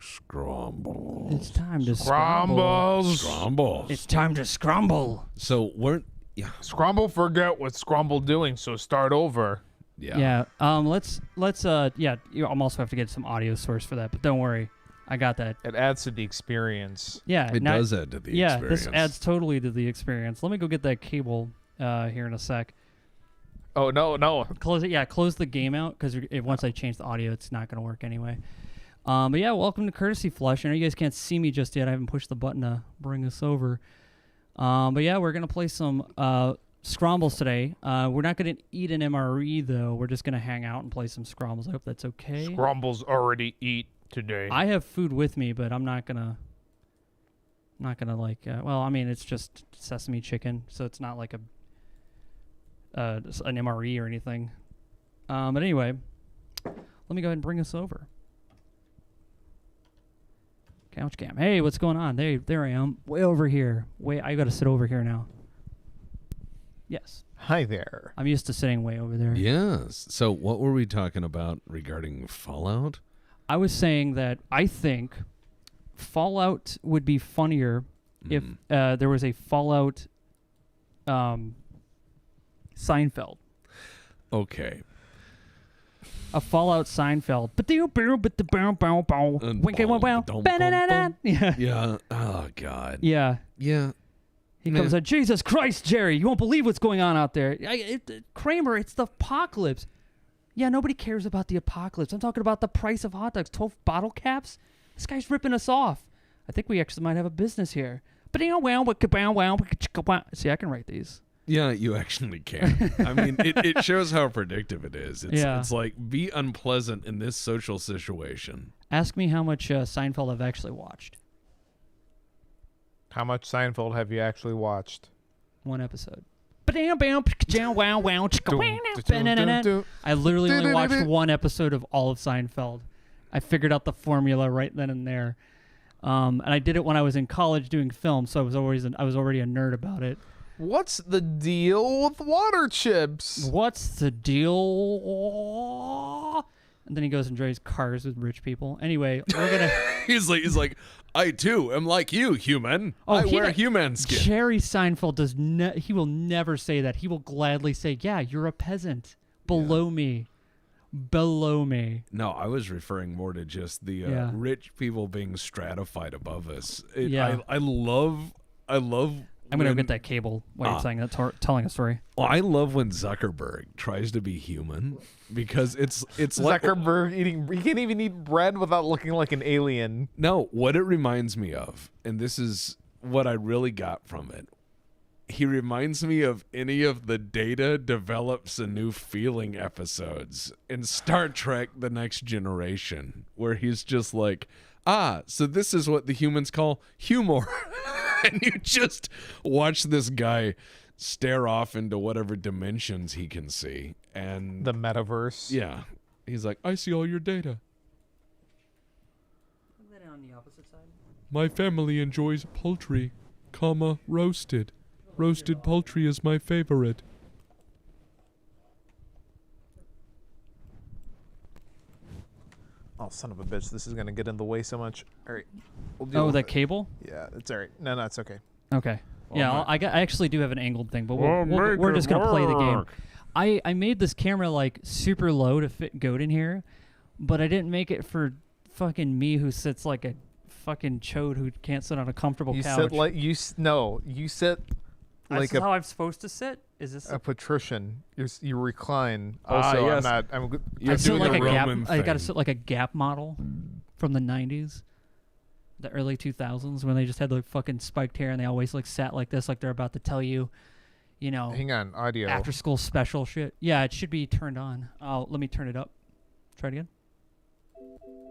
Scrombles. It's time to Scrombles. It's time to scrumble. So Scrumble forget what Scrumble doing, so start over. Yeah. Let's I'm also have to get some audio source for that, but don't worry. I got that. It adds to the experience. Yeah. It does add to the experience. This adds totally to the experience. Let me go get that cable here in a sec. Oh, no. Close it. Yeah, close the game out because once I change the audio, it's not going to work anyway. But yeah, welcome to Courtesy Flush. I know you guys can't see me just yet. I haven't pushed the button to bring us over. But yeah, we're going to play some Scrombles today. We're not going to eat an MRE, though. We're just going to hang out and play some Scrombles. I hope that's okay. Scrumbles already eat today. I have food with me, but I'm not going to like... well, I mean, it's just sesame chicken, so it's not like an MRE or anything. But anyway, let me go ahead and bring us over. Couch cam. Hey, what's going on? There I am. Way over here. I got to sit over here now. Yes. Hi there. I'm used to sitting way over there. Yes. So what were we talking about regarding Fallout? I was saying that I think Fallout would be funnier if there was a Fallout Seinfeld. Okay. A Fallout Seinfeld. Yeah. Yeah. Oh, God. Yeah. Yeah. He comes out, Jesus Christ, Jerry, you won't believe what's going on out there. Kramer, it's the apocalypse. Yeah, nobody cares about the apocalypse. I'm talking about the price of hot dogs. 12 bottle caps? This guy's ripping us off. I think we actually might have a business here. See, I can write these. Yeah, you actually can. I mean, it shows how predictive it is. It's like, be unpleasant in this social situation. Ask me how much Seinfeld I've actually watched. How much Seinfeld have you actually watched? One episode. I literally only watched one episode of all of Seinfeld. I figured out the formula right then and there. And I did it when I was in college doing film, so I was already a nerd about it. What's the deal with water chips? What's the deal? And then he goes and drives cars with rich people. Anyway, we're gonna. he's like, I too am like you, human. I wear human skin. Jerry Seinfeld he will never say that. He will gladly say, "Yeah, you're a peasant below me." Below me. No, I was referring more to just the rich people being stratified above us. I love. I'm going to get that cable while you're saying that, telling a story. Well, I love when Zuckerberg tries to be human because it's Zuckerberg eating. He can't even eat bread without looking like an alien. No, what it reminds me of, and this is what I really got from it. He reminds me of any of the Data Develops a New Feeling episodes in Star Trek The Next Generation, where he's just like, so this is what the humans call humor. And you just watch this guy stare off into whatever dimensions he can see. And the metaverse. Yeah. He's like, I see all your data. Then on the opposite side. My family enjoys poultry, roasted. Roasted poultry is my favorite. Oh, son of a bitch. This is going to get in the way so much. All right. We'll that cable? Yeah, it's all right. No, it's okay. Okay. Well, I actually do have an angled thing, but we're just going to play the game. I made this camera like super low to fit Goat in here, but I didn't make it for fucking me who sits like a fucking chode who can't sit on a comfortable couch. You sit like That's how I'm supposed to sit? Is this a patrician? You recline. Also, yes. I sit like a Gap. I got to sit like a Gap model from the 90s, the early 2000s, when they just had like fucking spiked hair and they always like sat like this, like they're about to tell you, Hang on, audio. After school special shit. Yeah, it should be turned on. Oh, let me turn it up. Try it again.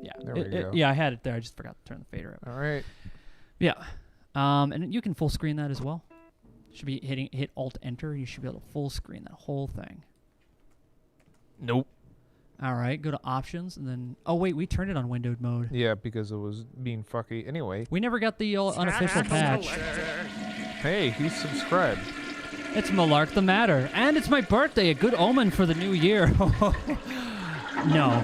Yeah, there we go. Yeah, I had it there. I just forgot to turn the fader up. All right. Yeah, and you can full screen that as well. Should be hit Alt Enter. You should be able to full screen that whole thing. Nope. All right, go to options and then. Oh wait, we turned it on windowed mode. Yeah, because it was being fucky. Anyway, we never got the unofficial patch. Hey, who's subscribed? It's Malark the Matter, and it's my birthday. A good omen for the new year. No.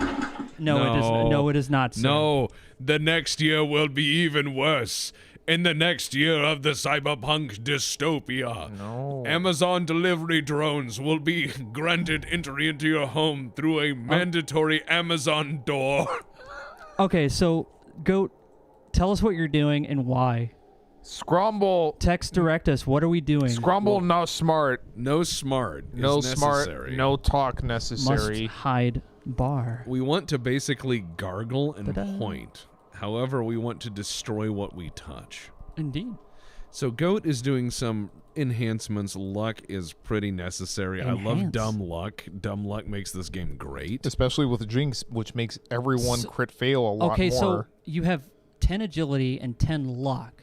No, it is not. Sir. No, the next year will be even worse. In the next year of the cyberpunk dystopia, No. Amazon delivery drones will be granted entry into your home through a mandatory Amazon door. Okay, so Goat, tell us what you're doing and why. Scrumble. Text direct us. What are we doing? Scrumble, no smart. No smart. No is smart. necessary. No talk Must necessary. hide bar. We want to basically gargle and Ta-da. point. However, we want to destroy what we touch. Indeed. So Goat is doing some enhancements. Luck is pretty necessary. I love Enhance. dumb luck. Dumb luck makes this game great. Especially with Jinx, which makes everyone crit fail a lot Okay, more. so you have 10 agility and 10 luck.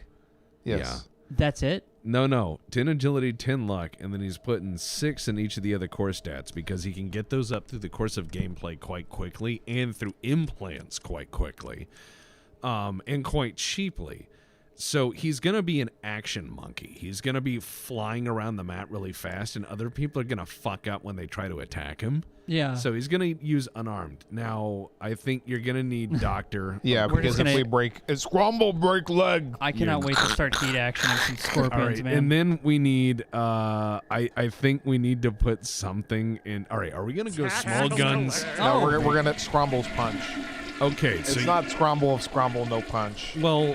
Yes. That's it? No. 10 agility, 10 luck, and then he's putting 6 in each of the other core stats because he can get those up through the course of gameplay quite quickly and through implants quite quickly, and quite cheaply. So he's going to be an action monkey. He's going to be flying around the map really fast, and other people are going to fuck up when they try to attack him. Yeah. So he's going to use unarmed. Now, I think you're going to need Doctor. Yeah, We're because just if we gonna- break, it's Scrumble break leg. I cannot wait to start heat action and some scorpions, All right, man. and then we need, I think we need to put something in. All right, are we going to go small guns? No, Oh. we're gonna Scrumble's punch. Okay, so It's not Scrumble of Scrumble, no punch. well,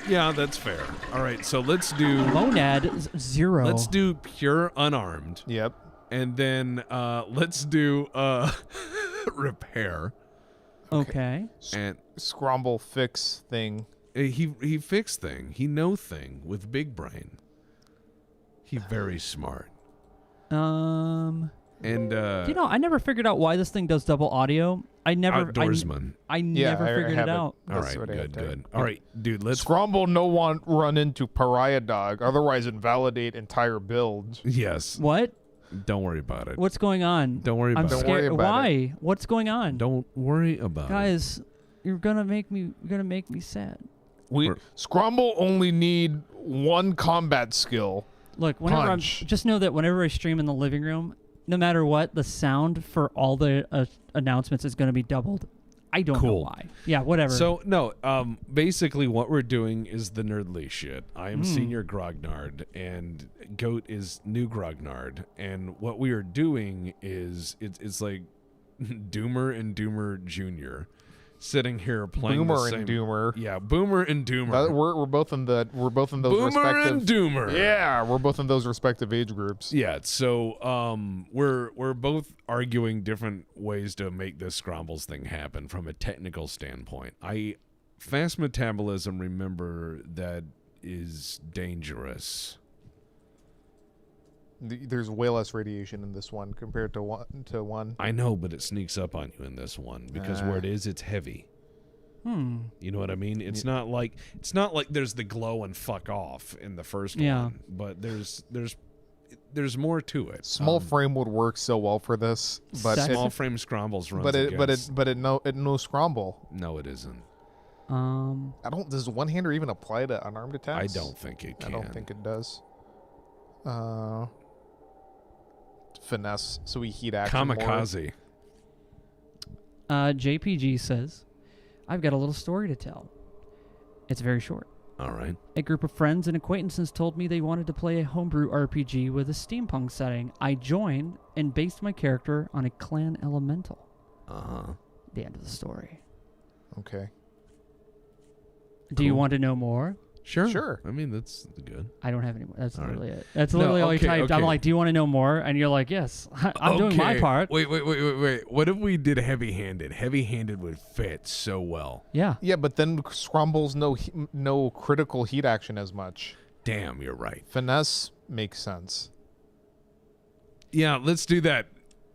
yeah, that's fair. All right, so let's do Monad 0. let's do pure unarmed, Yep. and then let's do repair. Okay. And Scrumble fix thing. he fixed thing. He know thing with big brain. He very smart. And I never figured out why this thing does double audio. outdoorsman. I Yeah, never I figured have it it. out. All That's right, what I had good. to- All right, dude, let's. Scrumble no one run into pariah dog, otherwise invalidate entire build. Yes, What? don't worry about it. What's going on? Don't worry I'm about Don't worry scared. about Why? What's going on? Don't worry about it. Guys, you're gonna make me sad. We Scrumble only need one combat skill. Look, whenever Punch. just know that whenever I stream in the living room, no matter what, the sound for all the announcements is going to be doubled. I don't know Cool. why. Yeah, whatever. So no, basically what we're doing is the nerdly shit. I am senior Grognard, and Goat is new Grognard, and what we are doing is it's like Doomer and Doomer Jr. sitting here playing Boomer the same. and Doomer. Yeah, Boomer and Doomer. We're both in those Boomer respective. and Doomer. Yeah, we're both in those respective age groups. Yeah, so we're both arguing different ways to make this Scrombles thing happen from a technical standpoint. Fast metabolism, remember, that is dangerous. There's way less radiation in this one compared to one. I know, but it sneaks up on you in this one because where it is, it's heavy. You know what I mean? It's not like there's the glow and fuck off in the first one, but there's more to it. Small frame would work so well for this, but small frame Scrombles runs but it no Scrumble. No, it isn't. Does one hander even apply to unarmed attacks? I don't think it can. I don't think it does. Finesse, so we heat action more. Kamikaze. JPG says, I've got a little story to tell. It's very short. All right. A group of friends and acquaintances told me they wanted to play a homebrew RPG with a steampunk setting. I joined and based my character on a clan elemental. The end of the story. Okay. Do you want to know more? Sure. I mean, that's good. I don't have any more. That's All literally it. That's literally all you okay, typed. I'm okay. like, do you want to know more? And you're like, yes. I'm doing my part. Wait. What if we did heavy-handed? Heavy-handed would fit so well. Yeah. Yeah, but then Scrumbles no critical heat action as much. Damn, you're right. Finesse makes sense. Yeah, let's do that.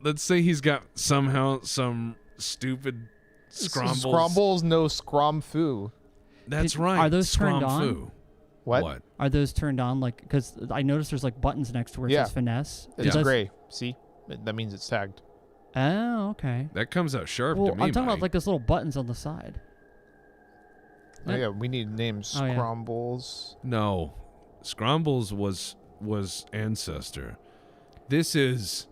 Let's say he's got somehow some stupid Scrombles. Scrumbles no Scrum-fu. That's right. Are those turned on? Scrum-fu. What? Are those turned on? Like, because I noticed there's like buttons next to where it Yeah. says finesse. It's Does- gray. See? That means it's tagged. Oh, okay. That comes out sharp Well, to me, I'm talking about Mike. like those little buttons on the side. Oh, yeah, we need names. Oh, yeah. Scrumbles. No, Scrombles was ancestor. This is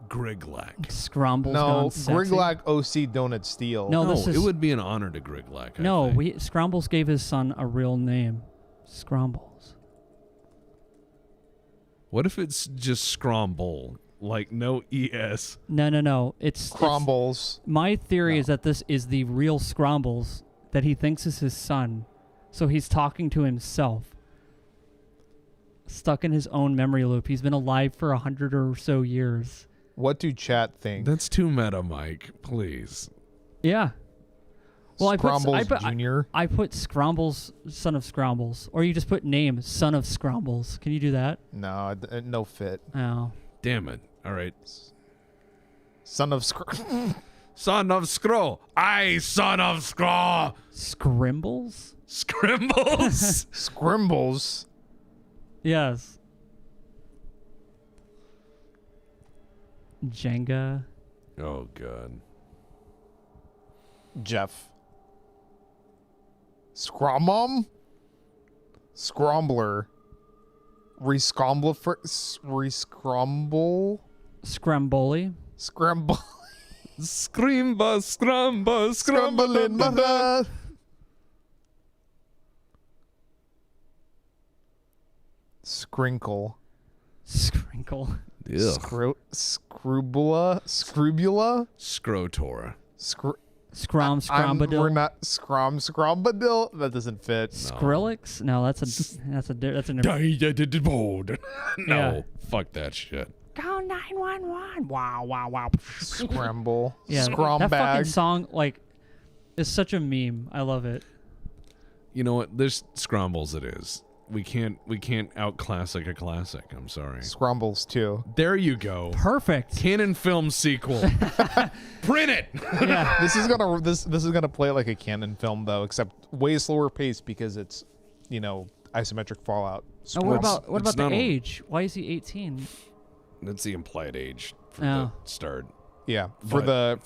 Griglak. Scrombles No, gone sexy. Griglak OC Donut Steel. No, No, this is it would be an honor to Griglak. I no. think. Scrombles gave his son a real name, Scrombles. What if it's just Scromble, like no ES? No. It's Crumbles. my theory is that this is the real Scrombles that he thinks is his son, so he's talking to himself, stuck in his own memory loop. He's been alive for 100 or so years. What do chat think? That's too meta, Mike. Please. Yeah. Well, Scrombles I Jr. I put Scrombles, son of Scrombles, or you just put name, son of Scrombles. Can you do that? No, no fit. Oh. Damn it. All right. Son of Son of Scroll. Son of Scroll. Scrimbles? Scrimbles. Scrimbles. Yes. Jenga. Oh, God. Jeff. Scromum. Scrombler. Rescromble. Rescromble. Scramboli. Scramble. Scrimba, scrumba, Scramble in my head. Scrinkle. Scrinkle. Scrubula. Scrubula. Scrotor. Scrombadil. We're not Scrombadil. That doesn't fit. Skrillex? No, that's a different. No, Yeah. fuck that shit. Go 911. Wow. Scramble. Yeah, Scrum that fucking bag. song is such a meme. I love it. You know what? There's Scrombles. It is. We can't out classic a classic. I'm sorry. Scrumbles too. There you go. Perfect. Canon film sequel. Print it. Yeah. This is gonna play like a canon film though, except way slower pace because it's, isometric Fallout. Oh, what It's- about it's the not a- age? Why is he 18? That's the implied age for Oh. the start. Yeah, for the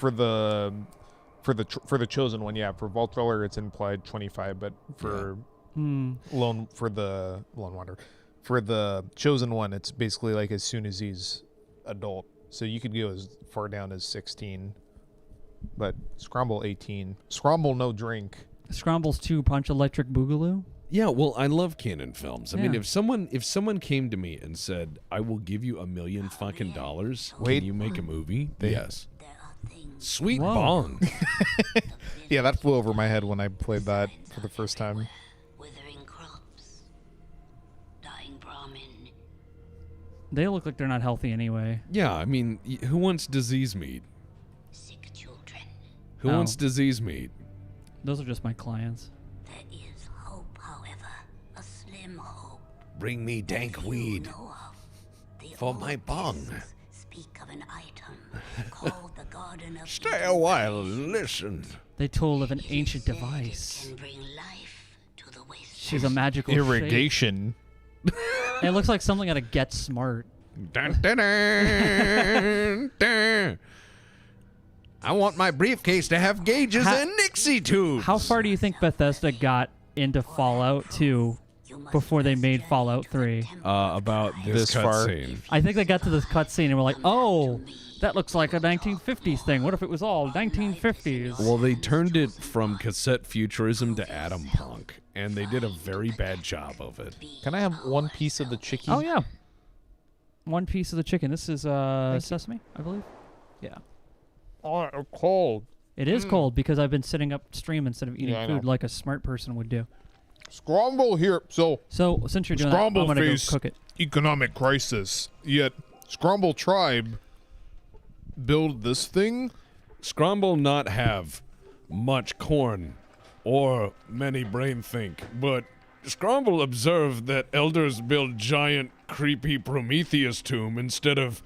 chosen one, yeah. For Vault Dweller, it's implied 25, but for the Lone Wanderer, for the chosen one, it's basically like as soon as he's adult. So you could go as far down as 16, but Scrumble 18. Scrumble no drink. Scrombles 2 Punch Electric Boogaloo? Yeah, well, I love canon films. I mean, Yeah. if someone came to me and said, "I will give you $1 million fucking dollars, Wait. can you make a movie?" Yes. Sweet Whoa. bong. Yeah, that flew over my head when I played that for the first time. Withering crops, dying Brahmin. They look like they're not healthy anyway. Yeah, I mean, who wants disease meat? Sick children. Who Oh. wants disease meat? Those are just my clients. There is hope, however, a slim hope. Bring me dank Few weed know of. The for old my bong. texts speak of an item called the Garden of Stay Eden a while Place. and listen. They told of an It is ancient said it device. can bring life to the wasteland. She's a magical shape. Irrigation. It looks like something out of Get Smart. Dun, dun, dun, dun. I want my briefcase to have gauges How- and Nixie tubes. How far do you think Bethesda got into Fallout 2 You must before they first made return Fallout to the 3? temple About of this This far. cutscene? I think they got to this cutscene and were like, oh, that looks like a 1950s thing. What if it was all 1950s? Well, they turned it from cassette futurism to Atom Punk, and they did a very bad job of it. Can I have one piece of the chicken? Oh, yeah. One piece of the chicken. This is sesame, I believe. Yeah. Oh, cold. It is cold because I've been sitting upstream instead of eating Yeah, I know. food like a smart person would do. Scrumble here. So, So since you're doing that, I'm Scrumble going to go face cook it. economic crisis. Yet, Scrumble tribe build this thing. Scromble not have much corn or many brain think, but Scromble observed that elders build giant, creepy Prometheus tomb instead of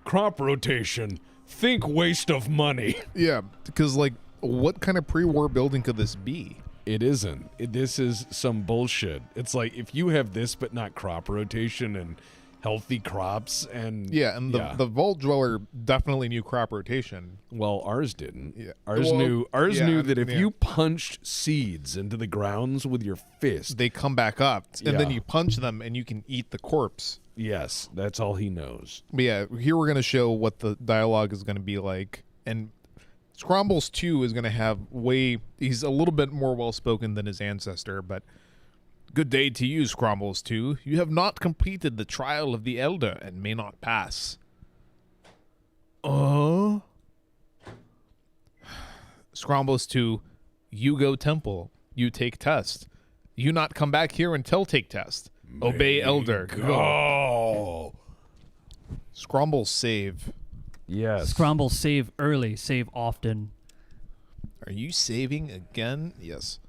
crop rotation. Think waste of money. Yeah, because what kind of pre-war building could this be? It isn't. This is some bullshit. It's like if you have this but not crop rotation and healthy crops and Yeah, and the Vault Dweller definitely knew crop rotation. well, ours didn't. Yeah. Ours Well, knew. Ours yeah, knew that if yeah. you punched seeds into the grounds with your fist, They come back up, and then Yeah. you punch them, and you can eat the corpse. Yes, that's all he knows. But yeah, here we're going to show what the dialogue is going to be like. And Scrombles 2 is going to have he's a little bit more well-spoken than his ancestor, but good day to you, Scrombles 2. You have not completed the trial of the Elder and may not pass. Scrombles 2, you go temple, you take test. You not come back here until take test. Obey Elder. Go. Scrombles save. Yes. Scrombles save early, save often. Are you saving again? Yes.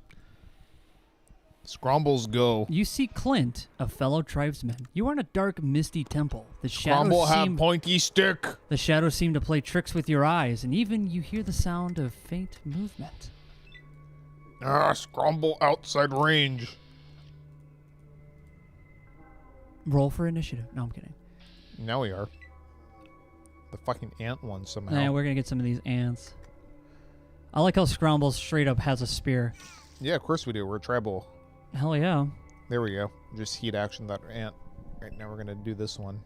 Scrombles go. You see Clint, a fellow tribesman. You are in a dark, misty temple. The Scromble have pointy stick. The shadows seem to play tricks with your eyes, and even you hear the sound of faint movement. Scromble outside range. Roll for initiative. No, I'm kidding. Now we are. The fucking ant one somehow. Yeah, we're gonna get some of these ants. I like how Scromble straight up has a spear. Yeah, of course we do. We're tribal. Hell yeah. There we go. Just heat action that ant. Right now we're going to do this one.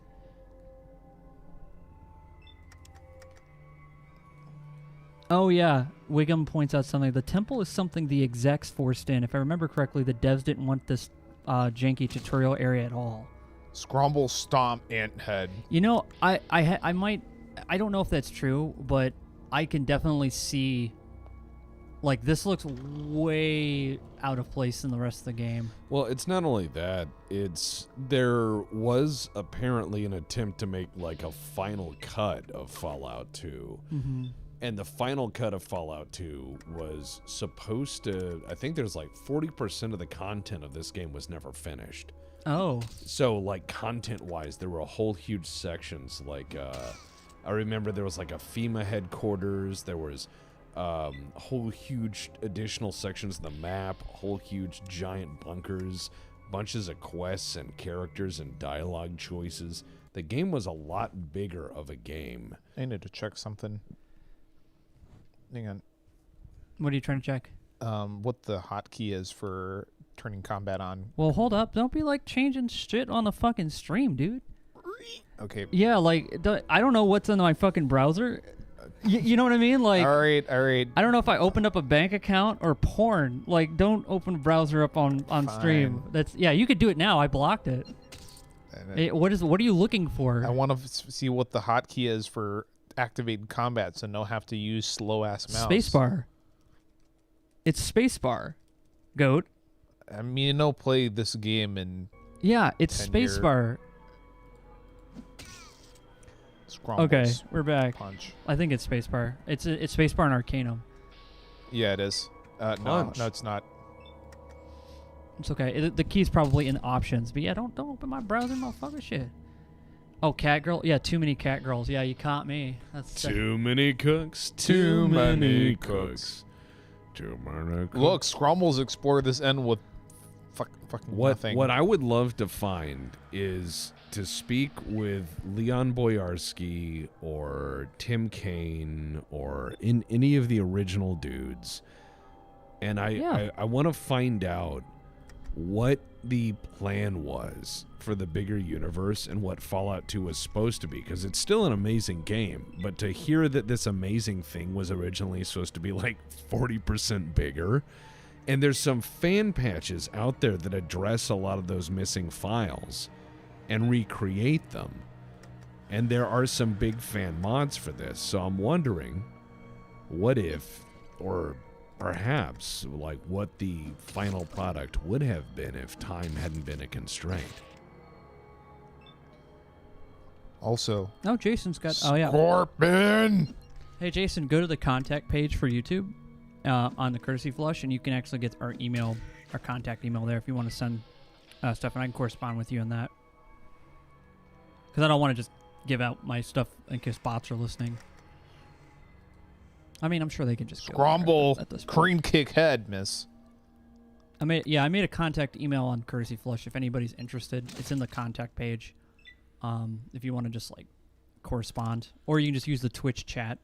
Oh yeah, Wiggum points out something. The temple is something the execs forced in. If I remember correctly, the devs didn't want this janky tutorial area at all. Scromble stomp ant head. You know, I don't know if that's true, but I can definitely see, like, this looks way out of place in the rest of the game. Well, it's not only that. There was apparently an attempt to make like a final cut of Fallout 2. Mm-hmm. And the final cut of Fallout 2 was supposed to, I think there's like 40% of the content of this game was never finished. Oh. So like content-wise, there were whole huge sections. Like, I remember there was like a FEMA headquarters. There was whole huge additional sections of the map, whole huge giant bunkers, bunches of quests and characters and dialogue choices. The game was a lot bigger of a game. I need to check something. Hang on. What are you trying to check? What the hotkey is for turning combat on. Well, hold up. Don't be like changing shit on the fucking stream, dude. Okay. Yeah, like, I don't know what's in my fucking browser. You know what I mean? Like, all right. I don't know if I opened up a bank account or porn. Like, don't open browser up on stream. Yeah, you could do it now. I blocked it. What are you looking for? I want to see what the hotkey is for activating combat, so no have to use slow ass mouse. Spacebar. It's spacebar. Goat. I mean, no play this game in. Yeah, it's spacebar. Okay, we're back. Punch. I think it's spacebar. It's spacebar in Arcanum. Yeah, it is. No, it's not. It's okay. The key's probably in options, but yeah, don't open my browser, motherfucker. Shit. Oh, cat girl. Yeah, too many cat girls. Yeah, you caught me. That's too many cooks. Too many cooks. Too many cooks. Look, Scrombles explore this end with fucking nothing. What I would love to find is to speak with Leon Boyarsky or Tim Kaine or in any of the original dudes, and I want to find out what the plan was for the bigger universe and what Fallout 2 was supposed to be, because it's still an amazing game, but to hear that this amazing thing was originally supposed to be like 40% bigger, and there's some fan patches out there that address a lot of those missing files and recreate them, and there are some big fan mods for this, so I'm wondering what if, or perhaps like what the final product would have been if time hadn't been a constraint. Also, oh, Jason's got. Oh yeah. Scorpion. Hey Jason, go to the contact page for YouTube on the Courtesy Flush, and you can actually get our email, our contact email there if you want to send stuff, and I can correspond with you on that. Because I don't want to just give out my stuff in case bots are listening. I mean, I'm sure they can just Scromble at this point. cream kick head, miss. I made a contact email on Courtesy Flush if anybody's interested. It's in the contact page. If you want to just like correspond, or you can just use the Twitch chat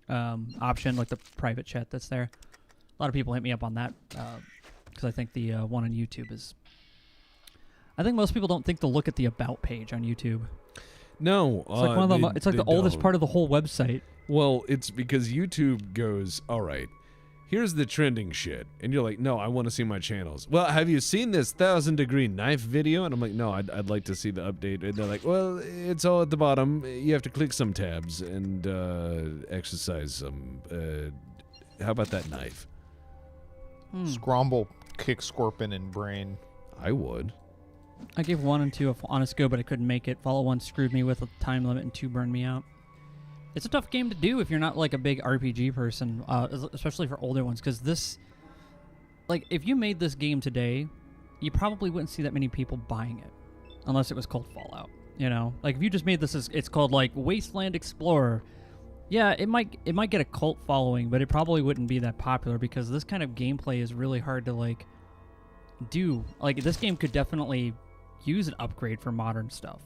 option, like the private chat that's there. A lot of people hit me up on that because I think the one on YouTube is I think most people don't think to look at the about page on YouTube. No, It's like one of the. It's like the oldest part of the whole website. Well, it's because YouTube goes, all right, here's the trending shit. And you're like, no, I want to see my channels. Well, have you seen this 1,000-degree knife video? And I'm like, no, I'd like to see the update. And they're like, well, it's all at the bottom. You have to click some tabs and exercise some. How about that knife? Scromble, kick Scorpion, and brain. I would. I gave 1 and 2 a honest go, but I couldn't make it. Follow 1 screwed me with a time limit, and 2 burned me out. It's a tough game to do if you're not like a big RPG person, especially for older ones. Because this, like, if you made this game today, you probably wouldn't see that many people buying it, unless it was called Fallout. You know, like if you just made this as it's called like Wasteland Explorer. Yeah, it might get a cult following, but it probably wouldn't be that popular because this kind of gameplay is really hard to like do. Like this game could definitely use an upgrade for modern stuff.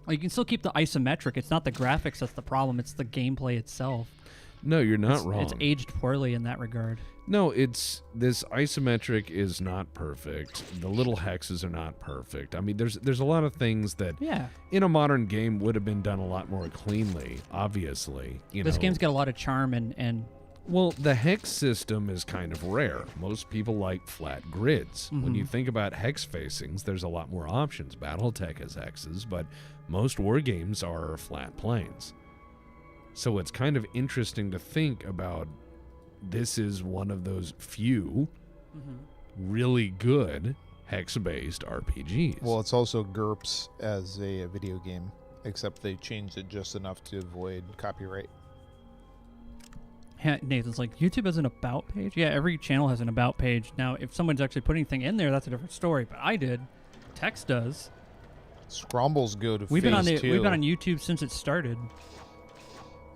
Like, you can still keep the isometric. It's not the graphics that's the problem. It's the gameplay itself. No, you're not wrong. It's aged poorly in that regard. No, it's this isometric is not perfect. The little hexes are not perfect. I mean, there's a lot of things that in a modern game would have been done a lot more cleanly, obviously. This game's got a lot of charm and well, the hex system is kind of rare. Most people like flat grids. When you think about hex facings, there's a lot more options. Battletech has hexes, but most war games are flat planes. So it's kind of interesting to think about this is one of those few really good hex-based RPGs. Well, it's also GURPS as a video game, except they changed it just enough to avoid copyright. Nathan's like, YouTube has an about page? Yeah, every channel has an about page. Now, if someone's actually putting anything in there, that's a different story. But I did. Text does. Scrombles go to We've been on phase 2. YouTube since it started.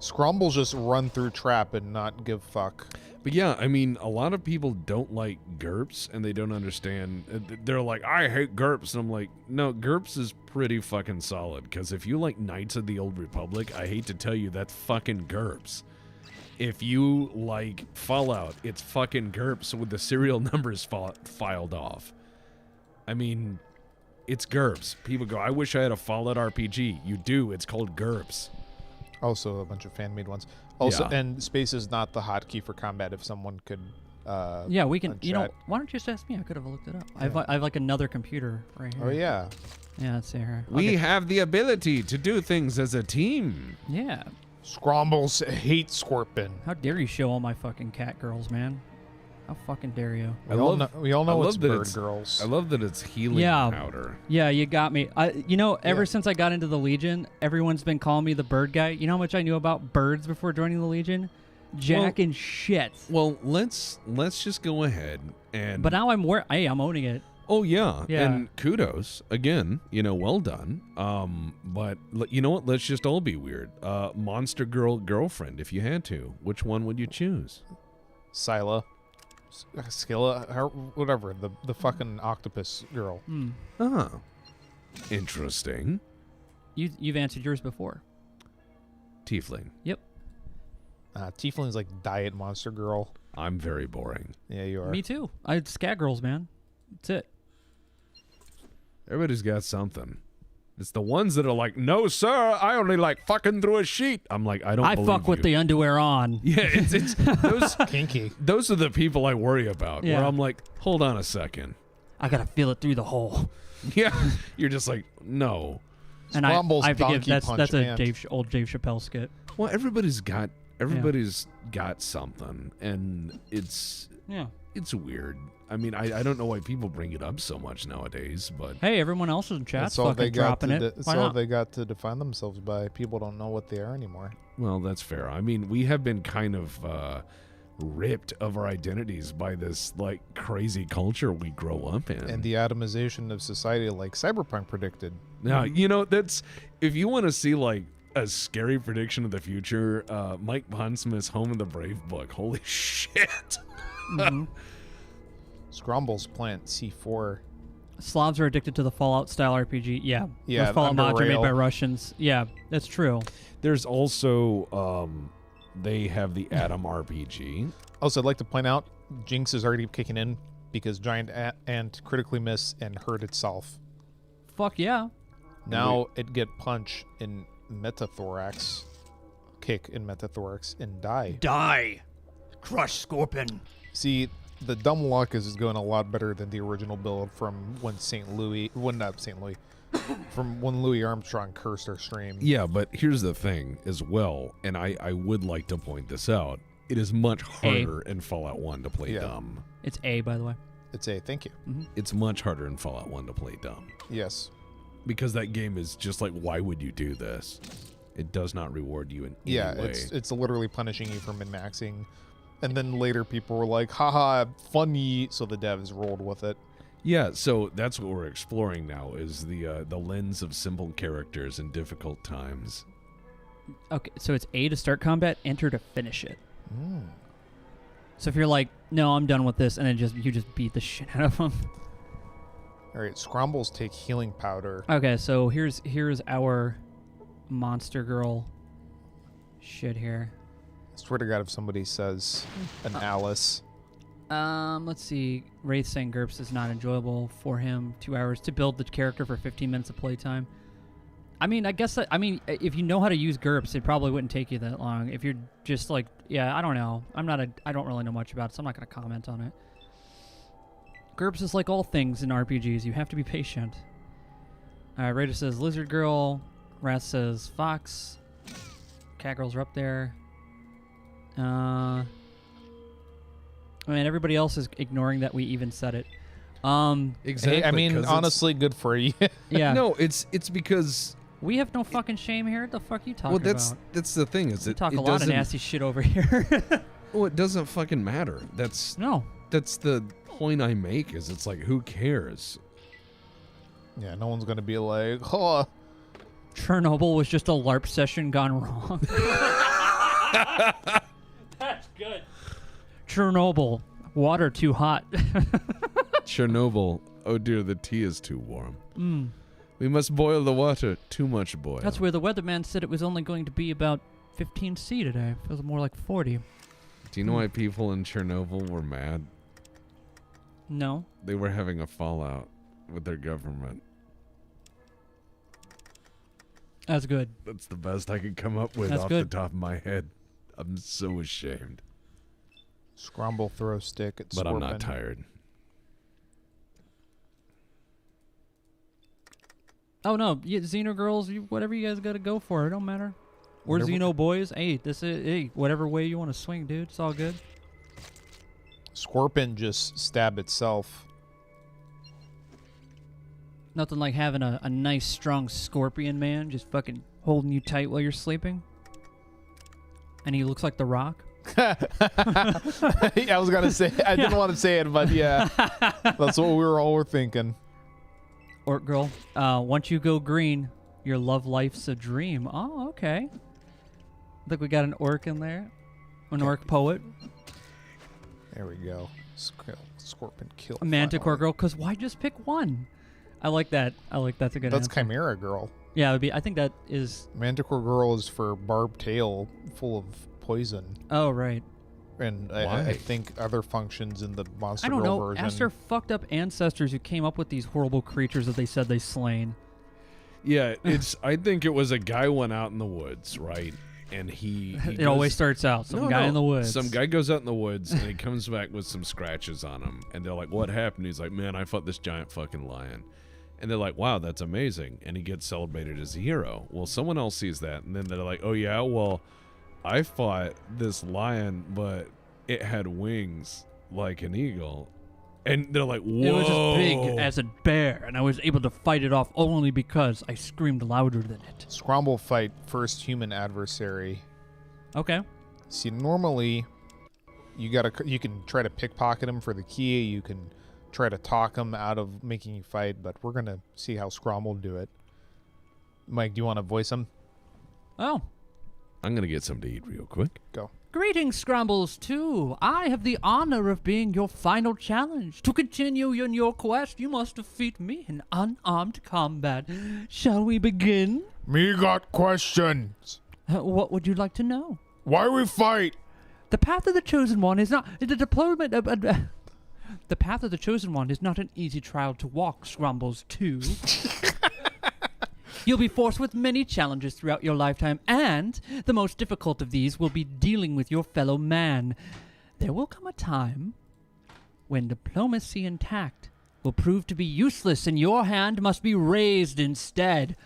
Scrombles just run through trap and not give fuck. But yeah, I mean, a lot of people don't like GURPS and they don't understand. They're like, I hate GURPS. And I'm like, no, GURPS is pretty fucking solid. Because if you like Knights of the Old Republic, I hate to tell you, that's fucking GURPS. If you like Fallout, it's fucking GURPS with the serial numbers filed off. I mean, it's GURPS. People go, I wish I had a Fallout RPG. You do. It's called GURPS. Also, a bunch of fan-made ones. Also, and space is not the hotkey for combat. If someone could, yeah, we can. chat. You know, why don't you just ask me? I could have looked it up. I have like another computer right here. Oh yeah. Yeah, let's see here. We have the ability to do things as a team. Yeah. Scrombles hate Scorpion. How dare you show all my fucking cat girls, man? How fucking dare you? We all know it's bird girls. I love that it's healing powder. Yeah, you got me. Ever since I got into the Legion, everyone's been calling me the bird guy. You know how much I knew about birds before joining the Legion? Jack and shit. Well, let's just go ahead and. But now I'm owning it. Oh yeah, and kudos again. Well done. But you know what? Let's just all be weird. Monster girl girlfriend, if you had to, which one would you choose? Scylla. Skilla, whatever, the fucking octopus girl. Oh, interesting. You've answered yours before. Tiefling. Yep. Tiefling's like diet monster girl. I'm very boring. Yeah, you are. Me too. Scat girls, man. That's it. Everybody's got something. It's the ones that are like, no, sir, I only like fucking through a sheet. I'm like, I don't believe fuck with the underwear on. Yeah, it's those kinky. Those are the people I worry about. Yeah. Where I'm like, hold on a second. I gotta feel it through the hole. Yeah, you're just like, no. And I have to give that's a old Dave Chappelle skit. Well, everybody's got something, and it's weird. I mean, I don't know why people bring it up so much nowadays, but hey, everyone else in chat's that's all fucking dropping it. That's all they got to define themselves by. People don't know what they are anymore. Well, that's fair. I mean, we have been kind of ripped of our identities by this like crazy culture we grow up in, and the atomization of society, like Cyberpunk predicted. Now, that's if you want to see like a scary prediction of the future, Mike Pondsmith's Home of the Brave book. Holy shit. Scrombles plant C4. Slavs are addicted to the Fallout style RPG. Yeah. Yeah. The Fallout mods are made by Russians. Yeah, that's true. There's also they have the Atom RPG. Also, I'd like to point out Jinx is already kicking in because Giant Ant critically missed and hurt itself. fuck yeah. Now it get punch in metathorax, kick in metathorax, and die. Die. Crush Scorpion. See, the dumb luck is going a lot better than the original build from when from when Louis Armstrong cursed our stream. Yeah, but here's the thing as well, and I would like to point this out. It is much harder in Fallout 1 to play dumb. It's A, by the way. It's a thank you. Mm-hmm. It's much harder in Fallout 1 to play dumb. Yes. Because that game is just like, why would you do this? It does not reward you in any way. It's literally punishing you for min-maxing. And then later people were like, haha, funny, so the devs rolled with it. Yeah, so that's what we're exploring now is the lens of simple characters in difficult times. Okay, so it's A to start combat, enter to finish it. So if you're like, no, I'm done with this, and then you just beat the shit out of them. All right, Scrombles take healing powder. Okay, so here's our monster girl shit here. I swear to God, if somebody says an Alice. Let's see. Wraith saying GURPS is not enjoyable for him. 2 hours to build the character for 15 minutes of playtime. I mean, I guess if you know how to use GURPS, it probably wouldn't take you that long. If you're just like, yeah, I don't know. I don't really know much about it, so I'm not going to comment on it. GURPS is like all things in RPGs. You have to be patient. Raider says Lizard Girl. Rat says Fox. Cat Girls are up there. I mean, everybody else is ignoring that we even said it. Exactly. Hey, I mean, honestly, good for you. Yeah. No, it's because We have no fucking shame here. What the fuck are you talking about? that's the thing is We it talk it a lot of doesn't- nasty shit over here. Well, it doesn't fucking matter. That's No. the point I make is it's like who cares? Yeah, no one's gonna be like, oh, Chernobyl was just a LARP session gone wrong. That's good. Chernobyl. Water too hot. Chernobyl. Oh dear, the tea is too warm. We must boil the water. Too much boil. That's where the weatherman said it was only going to be about 15 C today. It was more like 40. Do you know why people in Chernobyl were mad? No. They were having a fallout with their government. That's good. That's the best I could come up with That's off good. the top of my head. I'm so ashamed. Scromble throw stick at But I'm not Scorpion. tired. Oh, no. Xeno girls, whatever you guys got to go for. It don't matter. Or Whatever- Xeno boys. Hey, whatever way you want to swing, dude. It's all good. Scorpion just stabbed itself. Nothing like having a nice, strong scorpion man just fucking holding you tight while you're sleeping. And he looks like The Rock. I was gonna say I didn't want to say it, but yeah, that's what we were all thinking. Orc girl. Once you go green, your love life's a dream. Oh, okay. I think we got an orc in there. An orc poet. There we go. Scorpion kill. A manticore finally. girl. Because why just pick one? I like that. That's a good That's answer. Chimera Girl. Yeah, it would be. I think that is. Manticore Girl is for barbed tail full of poison, Oh, right. and Why? I think other functions in the Monster I don't Girl know. version. Ask their fucked up ancestors who came up with these horrible creatures that they said they slain. Yeah, I think it was a guy went out in the woods, right? And he It goes- always starts out some guy in the woods. Some guy goes out in the woods and he comes back with some scratches on him. And they're like, what happened? He's like, man, I fought this giant fucking lion. And they're like, wow, that's amazing. And he gets celebrated as a hero. Well, someone else sees that. And then they're like, oh, yeah, well, I fought this lion, but it had wings like an eagle. And they're like, whoa. It was as big as a bear, and I was able to fight it off only because I screamed louder than it. Scromble fight first human adversary. Okay. See, normally you can try to pickpocket him for the key. You can try to talk him out of making you fight, but we're gonna see how Scromble do it. Mike, do you want to voice him? Oh. I'm going to get something to eat real quick. Go. Greetings, Scrambles 2. I have the honor of being your final challenge. To continue in your quest, you must defeat me in unarmed combat. Shall we begin? Me got questions. What would you like to know? Why we fight? The path of the chosen one is not the deployment of. The path of the chosen one is not an easy trial to walk, Scrambles 2. You'll be forced with many challenges throughout your lifetime, and the most difficult of these will be dealing with your fellow man. There will come a time when diplomacy and tact will prove to be useless, and your hand must be raised instead.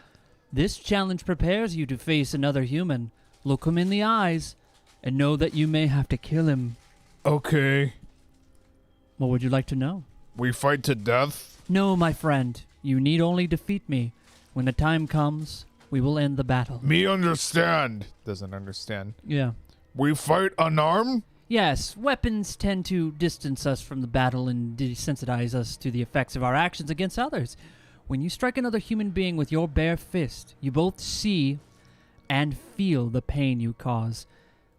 This challenge prepares you to face another human. Look him in the eyes, and know that you may have to kill him. Okay. What would you like to know? We fight to death? No, my friend. You need only defeat me. When the time comes, we will end the battle. Me understand. Doesn't understand. Yeah. We fight unarmed? Yes, weapons tend to distance us from the battle and desensitize us to the effects of our actions against others. When you strike another human being with your bare fist, you both see and feel the pain you cause.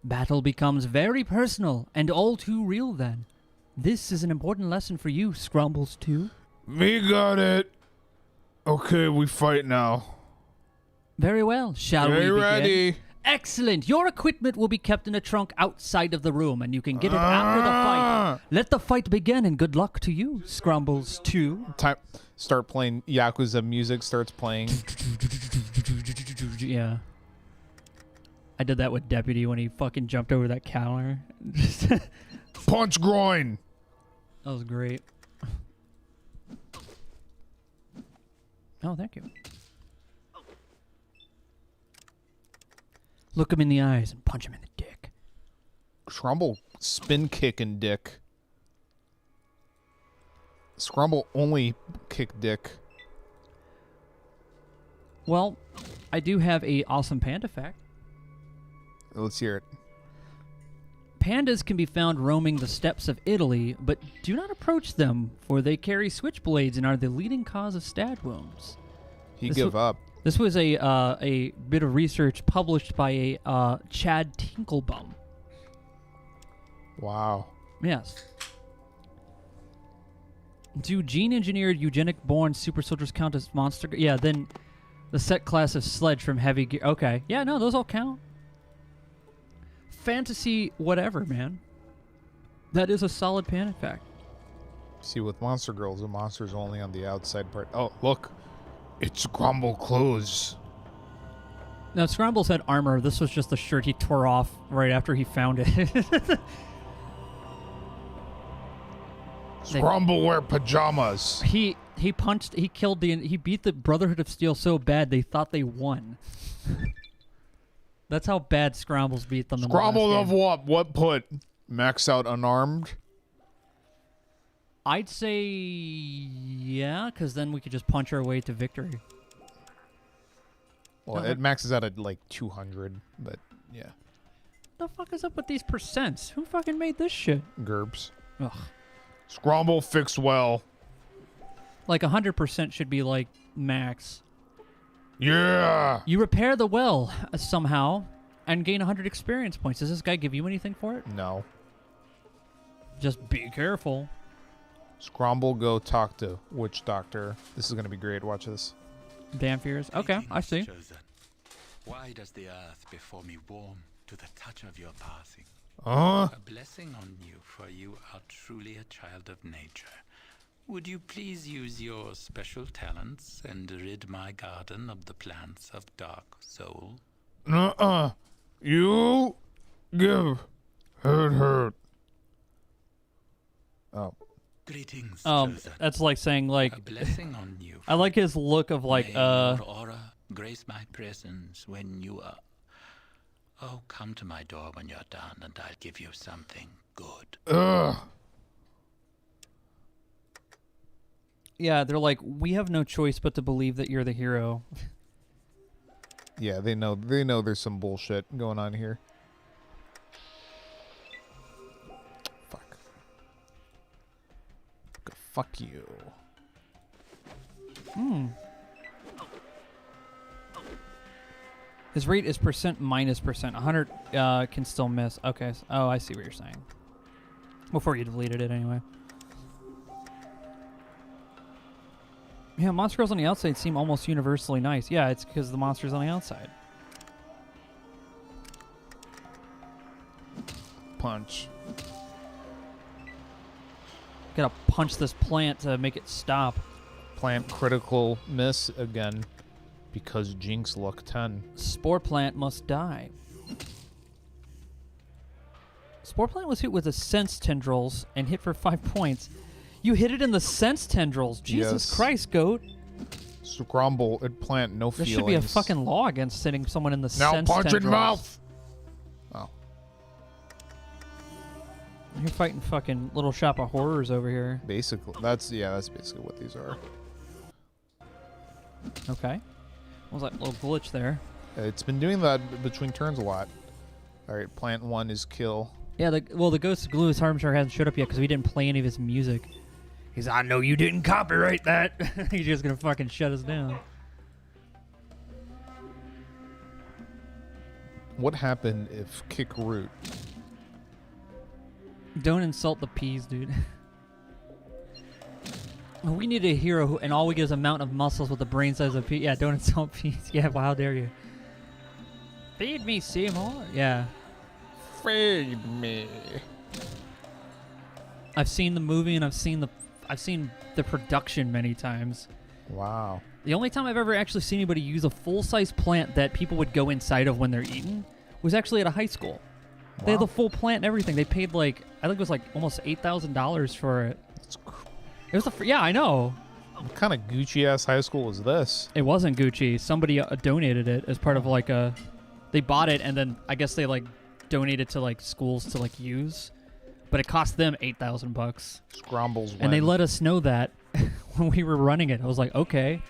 Battle becomes very personal and all too real then. This is an important lesson for you, Scrombles, too. Me got it. Okay, we fight now. Very well. Shall we begin? Ready? Excellent. Your equipment will be kept in a trunk outside of the room, and you can get it after the fight. Let the fight begin, and good luck to you, Scrombles 2. Time. Start playing Yakuza music. Starts playing. Yeah. I did that with Deputy when he fucking jumped over that counter. Punch groin. That was great. Oh, thank you. Look him in the eyes and punch him in the dick. Scrumble spin kick and dick. Scrumble only kick dick. Well, I do have a awesome panda fact. Let's hear it. Pandas can be found roaming the steppes of Italy, but do not approach them, for they carry switchblades and are the leading cause of stab wounds. He give up. This was a bit of research published by a Chad Tinklebum. Wow. Yes. Do gene-engineered eugenic-born super soldiers count as monster? Yeah, then the set class of Sledge from Heavy Gear. Okay. Yeah, no, those all count. Fantasy whatever, man. That is a solid panic fact. See, with Monster Girls, the monster's only on the outside part. Oh, look. It's Grumble clothes. Now, Scrombles had armor. This was just the shirt he tore off right after he found it. Scrumble wear pajamas. He beat the Brotherhood of Steel so bad they thought they won. That's how bad Scrombles beat them. Scrumble of what? What put? Max out unarmed? I'd say yeah, because then we could just punch our way to victory. Well, it maxes out at like 200, but yeah. The fuck is up with these percents? Who fucking made this shit? GURPS. Ugh. Scrumble fixed well. Like 100% should be like max. Yeah. You repair the well somehow and gain 100 experience points. Does this guy give you anything for it? No. Just be careful. Scrumble go talk to Witch Doctor. This is going to be great. Watch this. Damn fears. Okay, I see. Chosen. Why does the earth before me warm to the touch of your passing? A blessing on you, for you are truly a child of nature. Would you please use your special talents and rid my garden of the plants of dark soul? Nuh-uh. You give hurt. Oh. Greetings, Chosen. That's like saying like a blessing on you. I like his look of like May your aura grace my presence when you are. Oh, come to my door when you're done, and I'll give you something good. Yeah, they're like, we have no choice but to believe that you're the hero. Yeah, they know there's some bullshit going on here. Fuck. Fuck you. His rate is percent minus percent. 100 can still miss. Okay. Oh, I see what you're saying. Before you deleted it anyway. Yeah, monster girls on the outside seem almost universally nice. Yeah, it's because the monster's on the outside. Punch. Gotta punch this plant to make it stop. Plant critical miss again. Because Jinx luck 10. Spore plant must die. Spore plant was hit with the sense tendrils and hit for 5 points. You hit it in the sense tendrils. Jesus Yes. Christ, goat. Scrumble at plant, no There feelings. should be a fucking law against sitting someone in the Now sense punch tendrils. in mouth! Oh. You're fighting fucking Little Shop of Horrors over here. Basically, that's basically what these are. Okay. What was that little glitch there? It's been doing that between turns a lot. All right, plant 1 is kill. Yeah, the Ghost of Glue Harbinger hasn't showed up yet because we didn't play any of his music. He's, I know you didn't copyright that. He's just gonna fucking shut us down. What happened if kick root? Don't insult the peas, dude. We need a hero who, and all we get is a mountain of muscles with the brain size of pea. Yeah, don't insult peas. Yeah, well, how dare you? Feed me, Seymour. Yeah. Feed me. I've seen the movie and I've seen the production many times. Wow. The only time I've ever actually seen anybody use a full-size plant that people would go inside of when they're eating was actually at a high school. They had the full plant and everything. They paid I think it was almost $8,000 for it. It was yeah, I know. What kind of Gucci ass high school is this? It wasn't Gucci. Somebody donated it as part of they bought it and then I guess they donated to schools to use, but it cost them $8,000. Scrombles And they let us know that when we were running it. I was like, okay,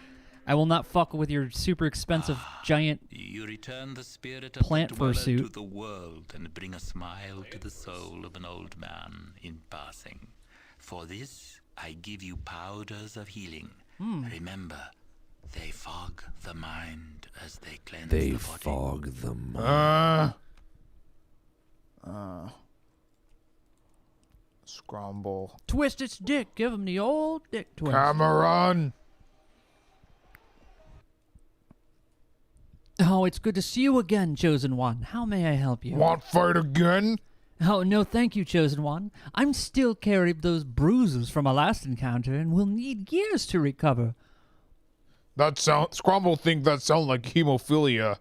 I will not fuck with your super expensive giant You return the spirit of plant the dweller fursuit. to the world and bring a smile to the soul of an old man in passing. For this, I give you powders of healing. Remember, they fog the mind as they cleanse They the body. fog the mind. Scrumble. Twist its dick. Give him the old dick twist. Cameron. Oh, it's good to see you again, Chosen One. How may I help you? Want fight again? Oh, no, thank you, Chosen One. I'm still carrying those bruises from our last encounter and will need years to recover. Scrumble think that sound like hemophilia.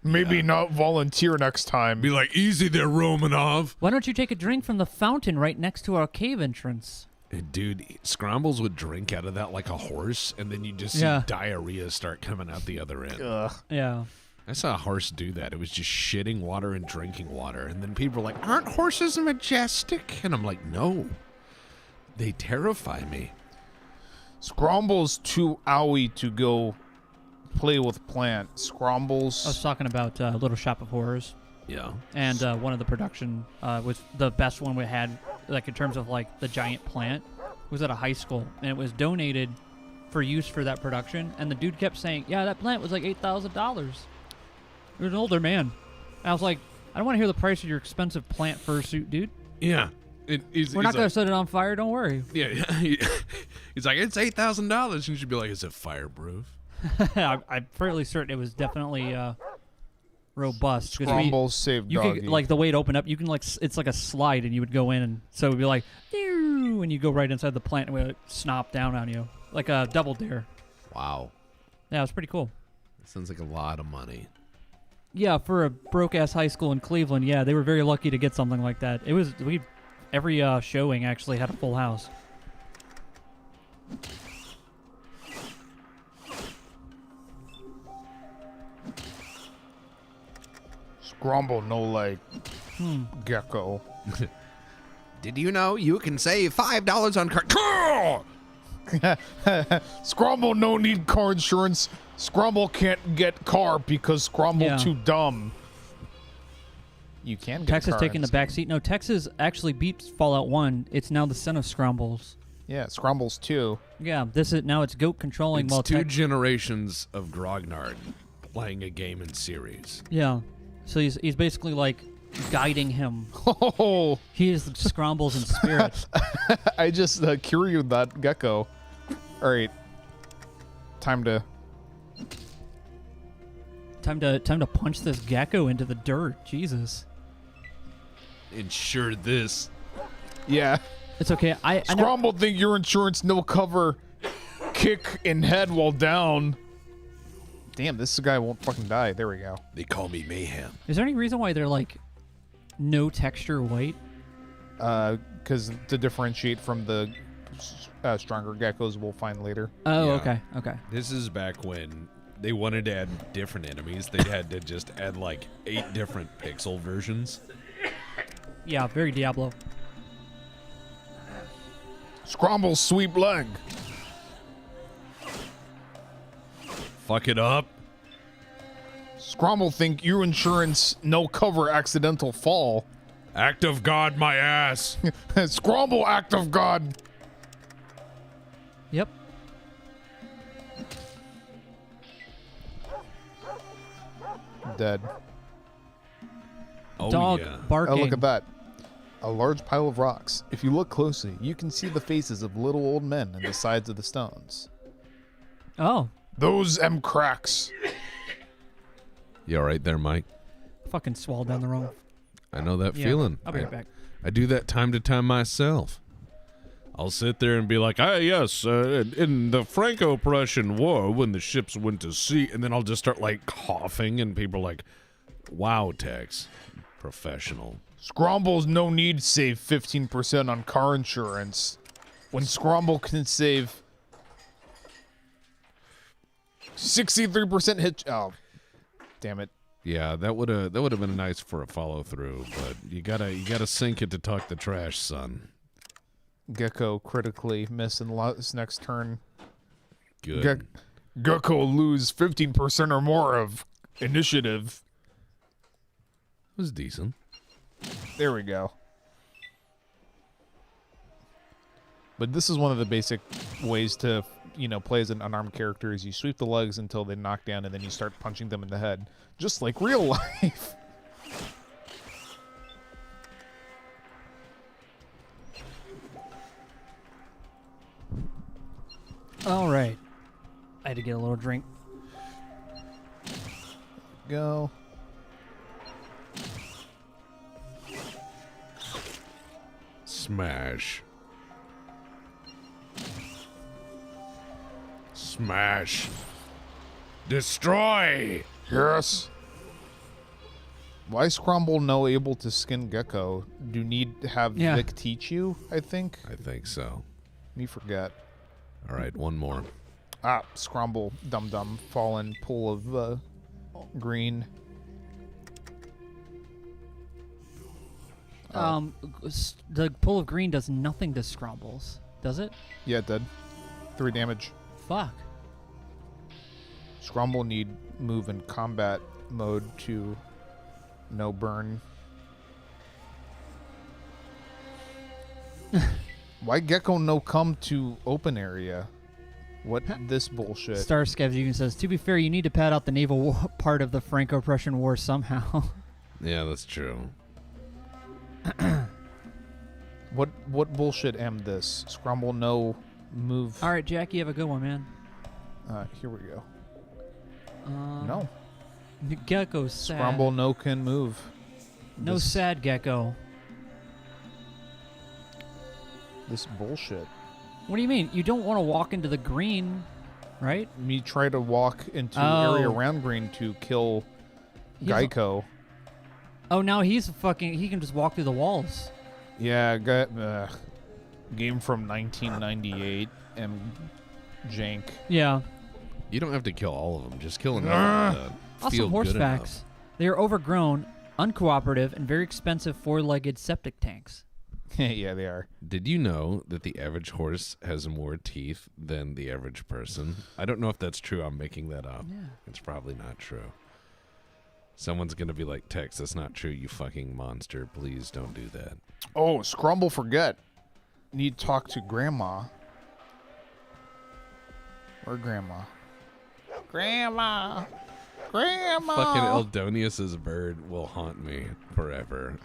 Maybe not volunteer next time. Be like, easy there, Romanov. Why don't you take a drink from the fountain right next to our cave entrance? Dude, Scrombles would drink out of that like a horse, and then you just see diarrhea start coming out the other end. Ugh. Yeah. I saw a horse do that. It was just shitting water and drinking water. And then people were like, aren't horses majestic? And I'm like, no. They terrify me. Scrumble's too owie to go play with plant. I was Scrumbles. talking about Little Shop of Horrors. Yeah. And one of the production was the best one we had, in terms of the giant plant, was at a high school, and it was donated for use for that production. And the dude kept saying, "Yeah, that plant was like $8,000." He was an older man. And I was like, "I don't want to hear the price of your expensive plant fursuit, dude. Yeah. We're not gonna set it on fire. Don't worry." Yeah. He's like, it's $8,000. And you should be like, is it fireproof? I'm fairly certain it was definitely robust. 'Cause Scrumbles save You doggy. could, the way it opened up, you can it's like a slide, and you would go in, and so it would be like, "Doo," and you go right inside the plant, and it would snop down on you like a double dare. Wow. Yeah, it was pretty cool. That sounds like a lot of money. Yeah, for a broke ass high school in Cleveland, yeah, they were very lucky to get something like that. It was every showing actually had a full house. Scrumble no gecko. Did you know you can save $5 on car? Scrumble no need car insurance. Scrumble can't get car because Scrumble too dumb. You can get Texas car taking in the this back game. seat. No, Texas actually beat Fallout 1. It's now the son of Scrumbles. Yeah, Scrumbles too. Yeah, now it's Goat controlling It's while two generations of Grognard playing a game in series. Yeah. So he's basically guiding him. Oh, He is Scrumbles in spirit. I just cured that gecko. All right, time to punch this gecko into the dirt. Jesus. Insure this. yeah. It's okay. I know. Scrumble think your insurance no cover kick in head while down. Damn, this guy won't fucking die. There we go. They call me Mayhem. Is there any reason why they're like no texture white? Because to differentiate from the stronger geckos we'll find later. Oh, Yeah. okay. This is back when they wanted to add different enemies. They had to just add like 8 different pixel versions. Yeah, very Diablo. Scromble's sweep leg. Fuck it up. Scromble think your insurance no cover accidental fall. Act of God, my ass. Scromble act of God. Yep. Dead. Oh, Dog yeah. barking. Oh, look at that. A large pile of rocks. If you look closely, you can see the faces of little old men in the sides of the stones. Oh, Those cracks. You all right there, Mike? fucking swallowed down the wrong. I know that Yeah, feeling. I'll be right back. I do that time to time myself. I'll sit there and be like, yes, in the Franco-Prussian War, when the ships went to sea, and then I'll just start, like, coughing, and people are like, wow, Tex, professional. Scromble's no need to save 15% on car insurance when Scromble can save 63% hit. Oh, damn it. Yeah, that would have been nice for a follow-through, but you gotta sink it to talk the trash, son. Gecko critically miss in this next turn. Good. Gecko lose 15% or more of initiative. It was decent. There we go. But this is one of the basic ways to, play as an unarmed character is you sweep the legs until they knock down and then you start punching them in the head. Just like real life. All right. I had to get a little drink. Go. Smash. Smash. Destroy. Yes. Why is Scromble no able to skin Gecko? Do you need to have Yeah. Vic teach you, I think? I think so. Me forget. All right, one more. Scromble, dum-dum, fallen pool of green. The pull of green does nothing to Scrombles, does it? Yeah, it did. 3 damage. Fuck. Scromble need move in combat mode to no burn. Why Gecko no come to open area? What this bullshit? Star Skevs says, to be fair, you need to pad out the naval part of the Franco-Prussian War somehow. Yeah, that's true. What bullshit am this? Scromble no move. All right, Jack, you have a good one, man. Here we go. No. Gecko's sad. Scromble no can move. No This- sad Gecko. This bullshit. What do you mean? You don't want to walk into the green, right? Me try to walk into Oh. area around green to kill He's- Geico. Oh, now he's he can just walk through the walls. Yeah, game from 1998 and jank. Yeah. You don't have to kill all of them. Just kill enough to Also, feel horse good facts. They are overgrown, uncooperative, and very expensive 4-legged septic tanks. Yeah, they are. Did you know that the average horse has more teeth than the average person? I don't know if that's true. I'm making that up. Yeah. It's probably not true. Someone's going to be like, Tex, that's not true, you fucking monster. Please don't do that. Oh, Scromble forget. Need to talk to Grandma. Where Grandma? Grandma! Grandma! Fucking Eldonius's bird will haunt me forever.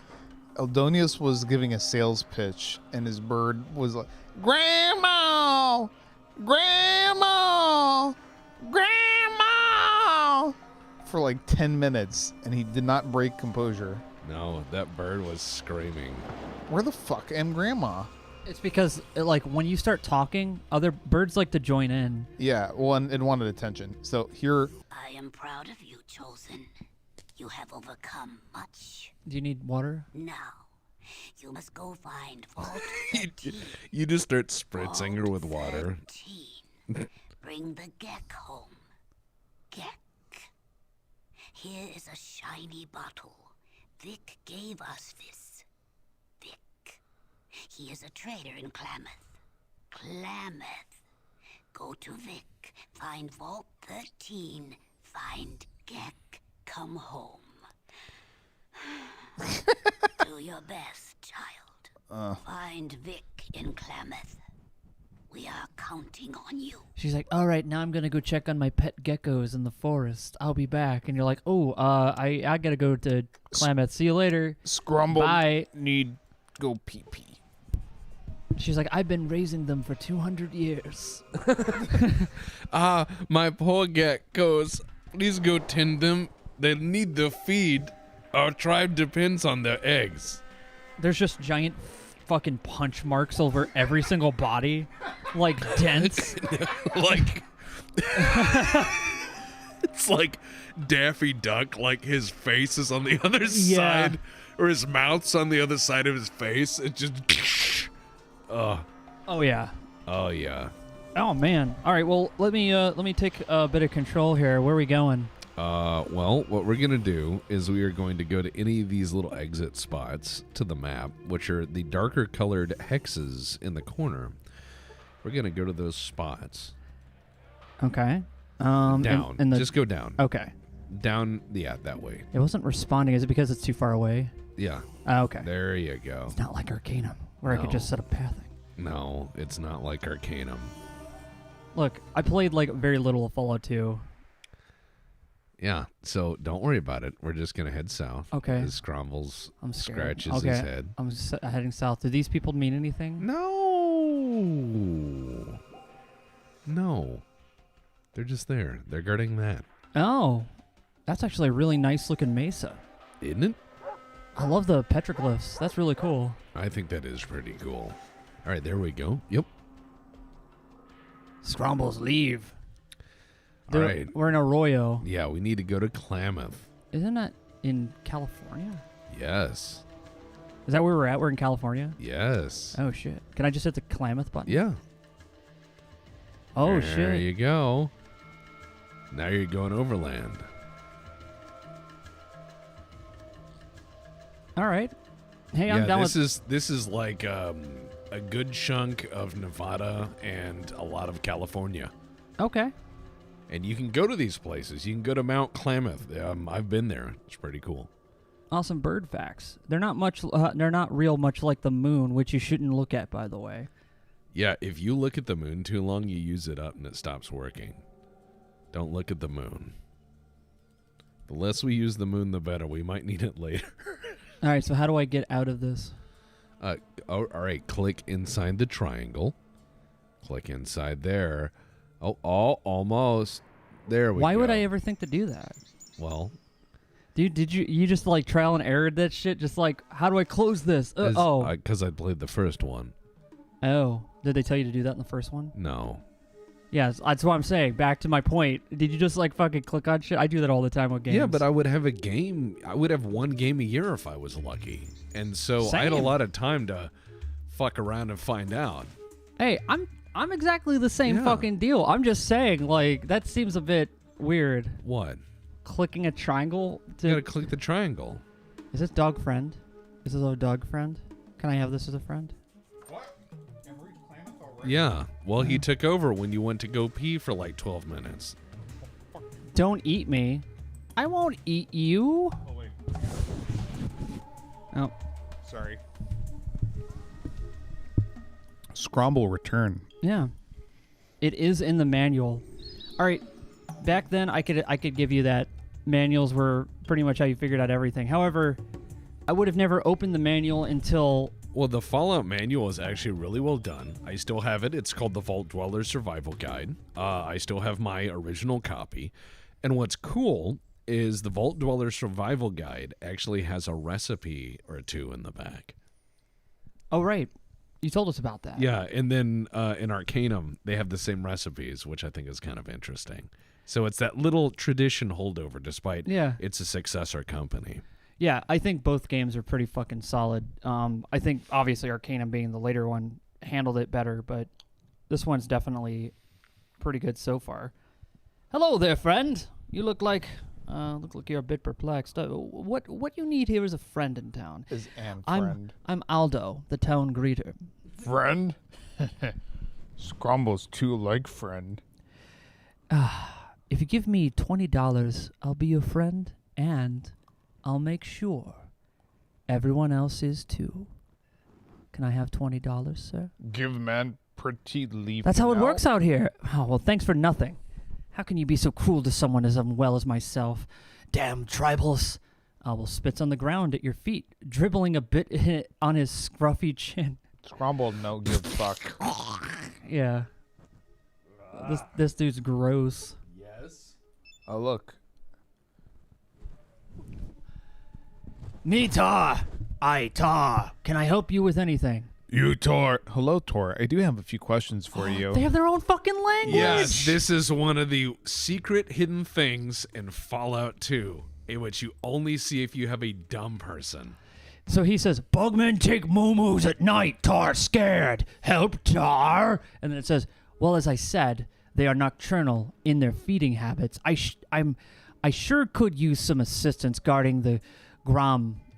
Eldonius was giving a sales pitch, and his bird was like, Grandma! Grandma! Grandma! For like 10 minutes, and he did not break composure. No, that bird was screaming. Where the fuck am Grandma? It's because like when you start talking, other birds like to join in. Yeah, well, and wanted attention. So here, I am proud of you, Chosen. You have overcome much. Do you need water? Now, you must go find Vault 13. You just start spritzing her with water. 13. Bring the Gek home. Gek. Here is a shiny bottle. Vic gave us this. Vic. He is a trader in Klamath. Klamath. Go to Vic. Find Vault 13. Find Gek. Come home. Do your best, child. Find Vic in Klamath. We are counting on you. She's like, all right, now I'm going to go check on my pet geckos in the forest. I'll be back. And you're like, oh, I got to go to Klamath. See you later. Scrumble Bye. need go pee-pee. She's like, I've been raising them for 200 years. My poor geckos. Please go tend them. They need the feed. Our tribe depends on their eggs. There's just giant fucking punch marks over every single body. Like dents. Like it's like Daffy Duck, like his face is on the other side, or his mouth's on the other side of his face. It just Oh yeah. oh yeah. Oh man. All right, well, let me take a bit of control here. Where are we going? Well, what we're going to do is we are going to go to any of these little exit spots to the map, which are the darker colored hexes in the corner. We're going to go to those spots. Okay. Down. in the, Just go down. Okay. Down, yeah, that way. It wasn't responding. Is it because it's too far away? Yeah. Okay. There you go. It's not like Arcanum, where I could just set up pathing. No, it's not like Arcanum. Look, I played like very little of Fallout 2. Yeah, so don't worry about it. We're just going to head south. Okay. As Scrombles I'm scared. scratches Okay. his head. I'm heading south. Do these people mean anything? No. No. They're just there. They're guarding that. Oh, that's actually a really nice looking mesa. Isn't it? I love the petroglyphs. That's really cool. I think that is pretty cool. All right, there we go. Yep. Scrombles, leave. All right. We're in Arroyo. Yeah, we need to go to Klamath. Isn't that in California? Yes. Is that where we're at? We're in California? Yes. Oh, shit. Can I just hit the Klamath button? Yeah. Oh, there shit. There you go. Now you're going overland. All right. Hey, I'm down with... This is like a good chunk of Nevada and a lot of California. Okay. And you can go to these places. You can go to Mount Klamath. I've been there. It's pretty cool. Awesome bird facts. They're not much. They're not real much like the moon, which you shouldn't look at, by the way. Yeah, if you look at the moon too long, you use it up and it stops working. Don't look at the moon. The less we use the moon, the better. We might need it later. All right, so how do I get out of this? All right, click inside the triangle. Click inside there. Oh, almost. There we go. Why would I ever think to do that? Well, dude, did you just like trial and error that shit? Just like, how do I close this? because I played the first one. Oh, did they tell you to do that in the first one? No. Yes, that's what I'm saying. Back to my point. Did you just like fucking click on shit? I do that all the time with games. Yeah, but I would have a game. I would have one game a year if I was lucky, and so I had a lot of time to fuck around and find out. Hey, I'm exactly the same fucking deal. I'm just saying, like, that seems a bit weird. What? Clicking a triangle to... You gotta click the triangle. Is this dog friend? Is this a dog friend? Can I have this as a friend? What? And we're Klamath already? Yeah. Well, he took over when you went to go pee for like 12 minutes. Don't eat me. I won't eat you. Oh, wait. Oh. Sorry. Scromble return. Yeah. It is in the manual. All right. Back then, I could give you that. Manuals were pretty much how you figured out everything. However, I would have never opened the manual until... Well, the Fallout manual is actually really well done. I still have it. It's called the Vault Dweller Survival Guide. I still have my original copy. And what's cool is the Vault Dweller Survival Guide actually has a recipe or two in the back. Oh, right. You told us about that. Yeah, and then in Arcanum, they have the same recipes, which I think is kind of interesting. So it's that little tradition holdover, despite it's a successor company. Yeah, I think both games are pretty fucking solid. I think, obviously, Arcanum being the later one handled it better, but this one's definitely pretty good so far. Hello there, friend. You look like you're a bit perplexed. What you need here is a friend in town. Is and friend. I'm Aldo, the town greeter. Friend? Scrombles too like friend. If you give me $20, I'll be your friend, and I'll make sure everyone else is too. Can I have $20, sir? Give man pretty leave. That's how it works out here. Oh, well, thanks for nothing. How can you be so cruel to someone as unwell as myself? Damn tribals. Owl spits on the ground at your feet, dribbling a bit on his scruffy chin. Scromble no give fuck. Yeah. This dude's gross. Yes. Oh, look. Me, Tar. I, Tar. Can I help you with anything? You, Tor. Hello, Tor. I do have a few questions for you. They have their own fucking language. Yes, this is one of the secret hidden things in Fallout 2, in which you only see if you have a dumb person. So he says, Bugmen take moo-moos at night, Tar scared. Help, Tar. And then it says, well, as I said, they are nocturnal in their feeding habits. I sure could use some assistance guarding the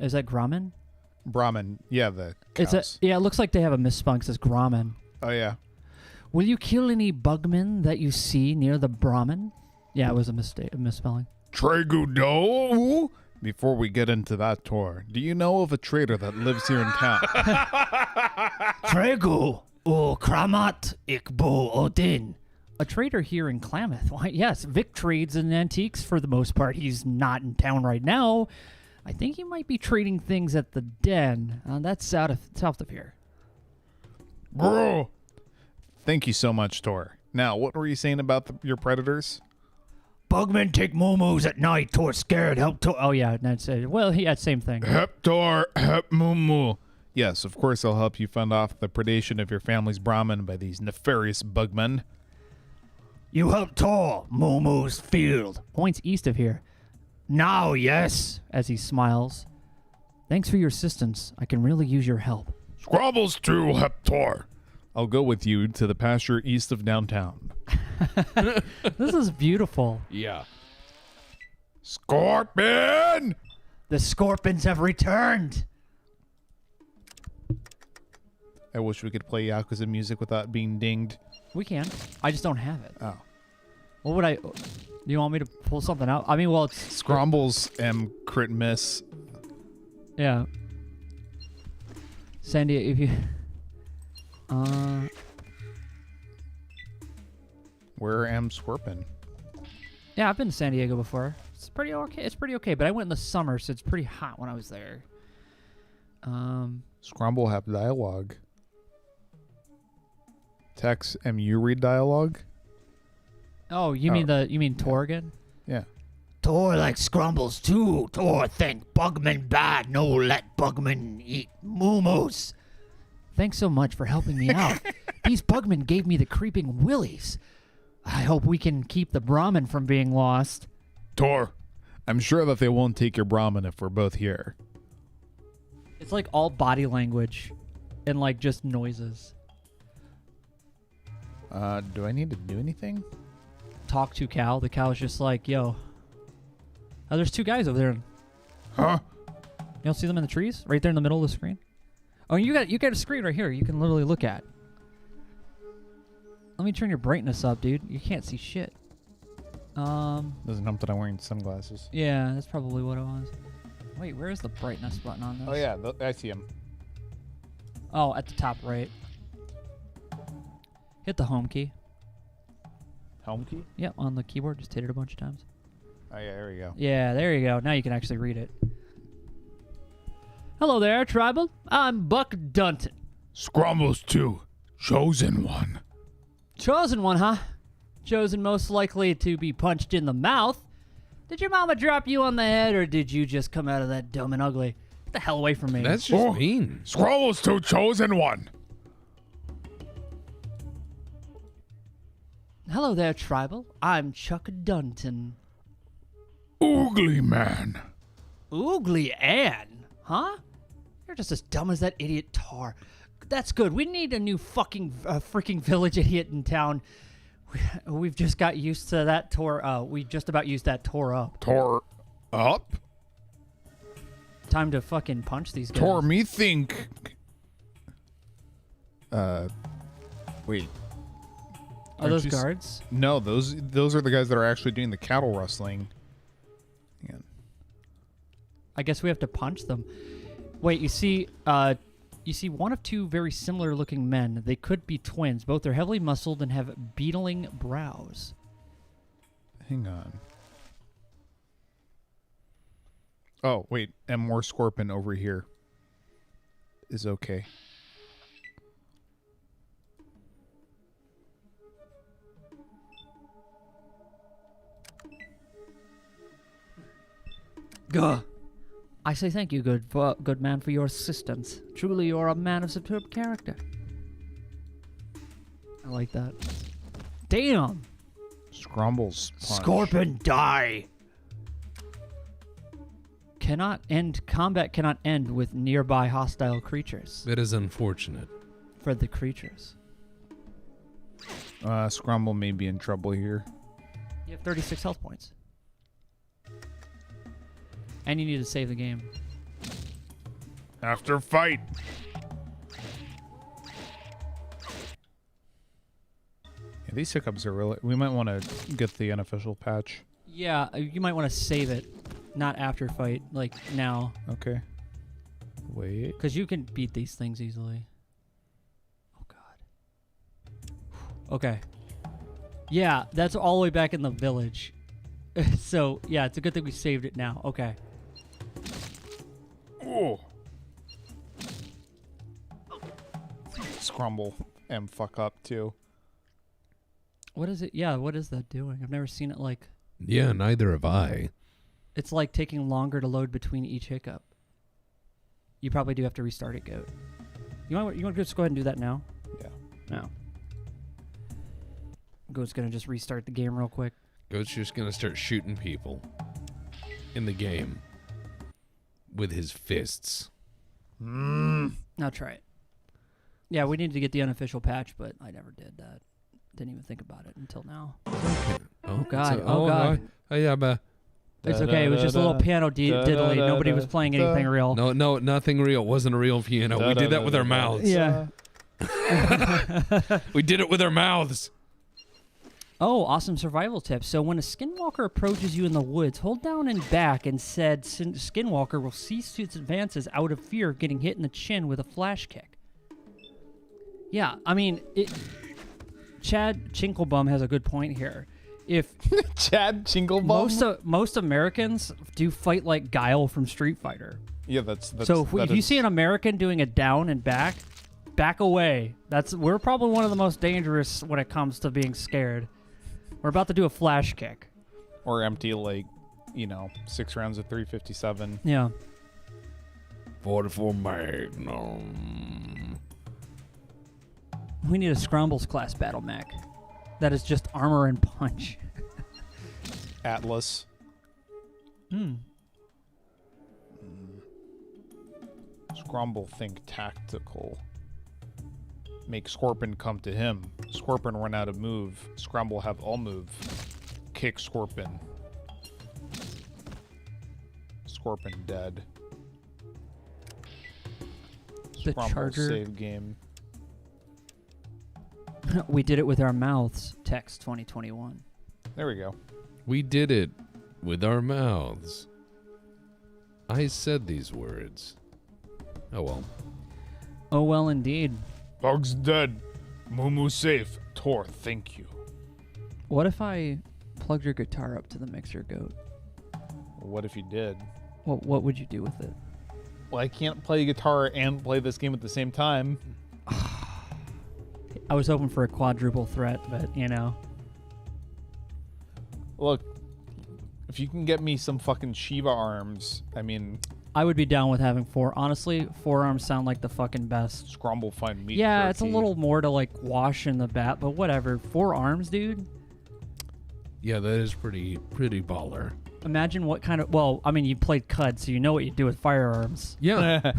Is that Grommen? Brahmin. Yeah, the cows. It looks like they have a misspelling. It says Grommen. Oh, yeah. Will you kill any bugmen that you see near the Brahmin? Yeah, it was a misspelling. Tregudo? Before we get into that, Tor, do you know of a trader that lives here in town? Tregu o Klamath Ikbo Odin. A trader here in Klamath. Why, yes, Vic trades in antiques for the most part. He's not in town right now. I think he might be trading things at the den. That's south of here. Bro. Thank you so much, Tor. Now, what were you saying about your predators? Bugmen take moo-moos at night. Tor scared. Help Tor. Oh, yeah. That's it. Well, yeah, same thing. Hep Tor, hep moo-moo. Yes, of course I'll help you fend off the predation of your family's Brahmin by these nefarious bugmen. You help Tor, moo-moo's field. Points east of here. Now, yes, as he smiles. Thanks for your assistance. I can really use your help. Scrombles too, hep Tor. I'll go with you to the pasture east of downtown. This is beautiful. Yeah. Scorpion! The scorpions have returned. I wish we could play Yakuza music without being dinged. We can. I just don't have it. Oh. What would I... Do you want me to pull something out? I mean, well, it's... Scrombles crit miss. Yeah. Sandy, if you... Where am Scorpion? Yeah, I've been to San Diego before. It's pretty okay. But I went in the summer, so it's pretty hot when I was there. Scromble have dialogue. Tex, you read dialogue? Oh, you mean Tor again? Yeah. Tor like Scrombles too. Tor think Bugman bad. No let Bugman eat moo-moos. Thanks so much for helping me out. These Bugmen gave me the creeping willies. I hope we can keep the Brahmin from being lost. Tor, I'm sure that they won't take your Brahmin if we're both here. It's like all body language and like just noises. Do I need to do anything? Talk to Cal. The Cal's just like, yo. Oh, there's two guys over there. Huh? You don't see them in the trees? Right there in the middle of the screen? Oh, you got a screen right here you can literally look at. Let me turn your brightness up, dude. You can't see shit. Doesn't help that I'm wearing sunglasses. Yeah, that's probably what it was. Wait, where's the brightness button on this? Oh yeah, I see him. Oh, at the top right. Hit the home key. Home key? Yep, on the keyboard. Just hit it a bunch of times. Oh yeah, there we go. Yeah, there you go. Now you can actually read it. Hello there, Tribal. I'm Buck Dunton. Scrombles too. Chosen one. Chosen one, huh? Chosen most likely to be punched in the mouth. Did your mama drop you on the head, or did you just come out of that dumb and ugly? Get the hell away from me. That's just mean. Scrombles too. Chosen one. Hello there, Tribal. I'm Chuck Dunton. Oogly man. Oogly Ann? Huh? You're just as dumb as that idiot Tar. That's good. We need a new fucking freaking village idiot in town. We've just got used to that Tor. We just about used that Tor up. Tore up? Time to fucking punch these guys. Tore me think. Wait. Are those Aren't you guards? No, those are the guys that are actually doing the cattle rustling. Yeah. I guess we have to punch them. Wait, you see one of two very similar looking men. They could be twins. Both are heavily muscled and have beetling brows. Hang on. Oh, wait. And more Scorpion over here is okay. Gah. I say thank you, good man, for your assistance. Truly, you're a man of superb character. I like that. Damn. Scrombles punch. Scorpion, die. Combat cannot end with nearby hostile creatures. That is unfortunate. For the creatures. Scromble may be in trouble here. You have 36 health points. And you need to save the game. After fight. Yeah, these hiccups are really... We might want to get the unofficial patch. Yeah, you might want to save it. Not after fight, like now. Okay. Wait. Because you can beat these things easily. Oh, God. Okay. Yeah, that's all the way back in the village. So, yeah, it's a good thing we saved it now. Okay. Oh. Scrumble and fuck up, too. What is it? Yeah, what is that doing? I've never seen it like... Yeah, neither have I. It's like taking longer to load between each hiccup. You probably do have to restart it, Goat. You want to just go ahead and do that now? Yeah. No. Goat's going to just restart the game real quick. Goat's just gonna start shooting people in the game with his fists. I'll try it. Yeah, we needed to get the unofficial patch, but I never did that. Didn't even think about it until now. Okay. Oh God. Oh, God. Oh, yeah, but It's okay. It was just a little piano diddly. Nobody was playing anything real. no, nothing real. It wasn't a real piano. We did that with our mouths. Yeah. We did it with our mouths. Oh, awesome survival tip. So when a skinwalker approaches you in the woods, hold down and back and said skinwalker will cease its advances out of fear of getting hit in the chin with a flash kick. Yeah, I mean, Chad Chinklebum has a good point here. If Chad Chinklebum? Most Americans do fight like Guile from Street Fighter. Yeah, that's so if you see an American doing a down and back away. We're probably one of the most dangerous when it comes to being scared. We're about to do a flash kick. Or empty, 6 rounds of 357. Yeah. 44 Magnum. We need a Scrombles class battle mech. That is just armor and punch. Atlas. Scromble think tactical. Make Scorpion come to him. Scorpion run out of move. Scromble have all move. Kick Scorpion. Scorpion dead. The Scromble charger. save game. We did it with our mouths. Text 2021. There we go. We did it with our mouths. I said these words. Oh well. Oh well, indeed. Bug's dead. Moo safe. Tor, thank you. What if I plugged your guitar up to the mixer, Goat? What if you did? What would you do with it? Well, I can't play guitar and play this game at the same time. I was hoping for a quadruple threat, but Look, if you can get me some fucking Shiva arms, I mean... I would be down with having four. Honestly, forearms sound like the fucking best. Scromble find meat Yeah, jerky. it's a little more to wash in the bat, but whatever. 4 arms, dude. Yeah, that is pretty baller. Imagine what kind of... Well, I mean, you played CUD, so you know what you do with firearms. Yeah.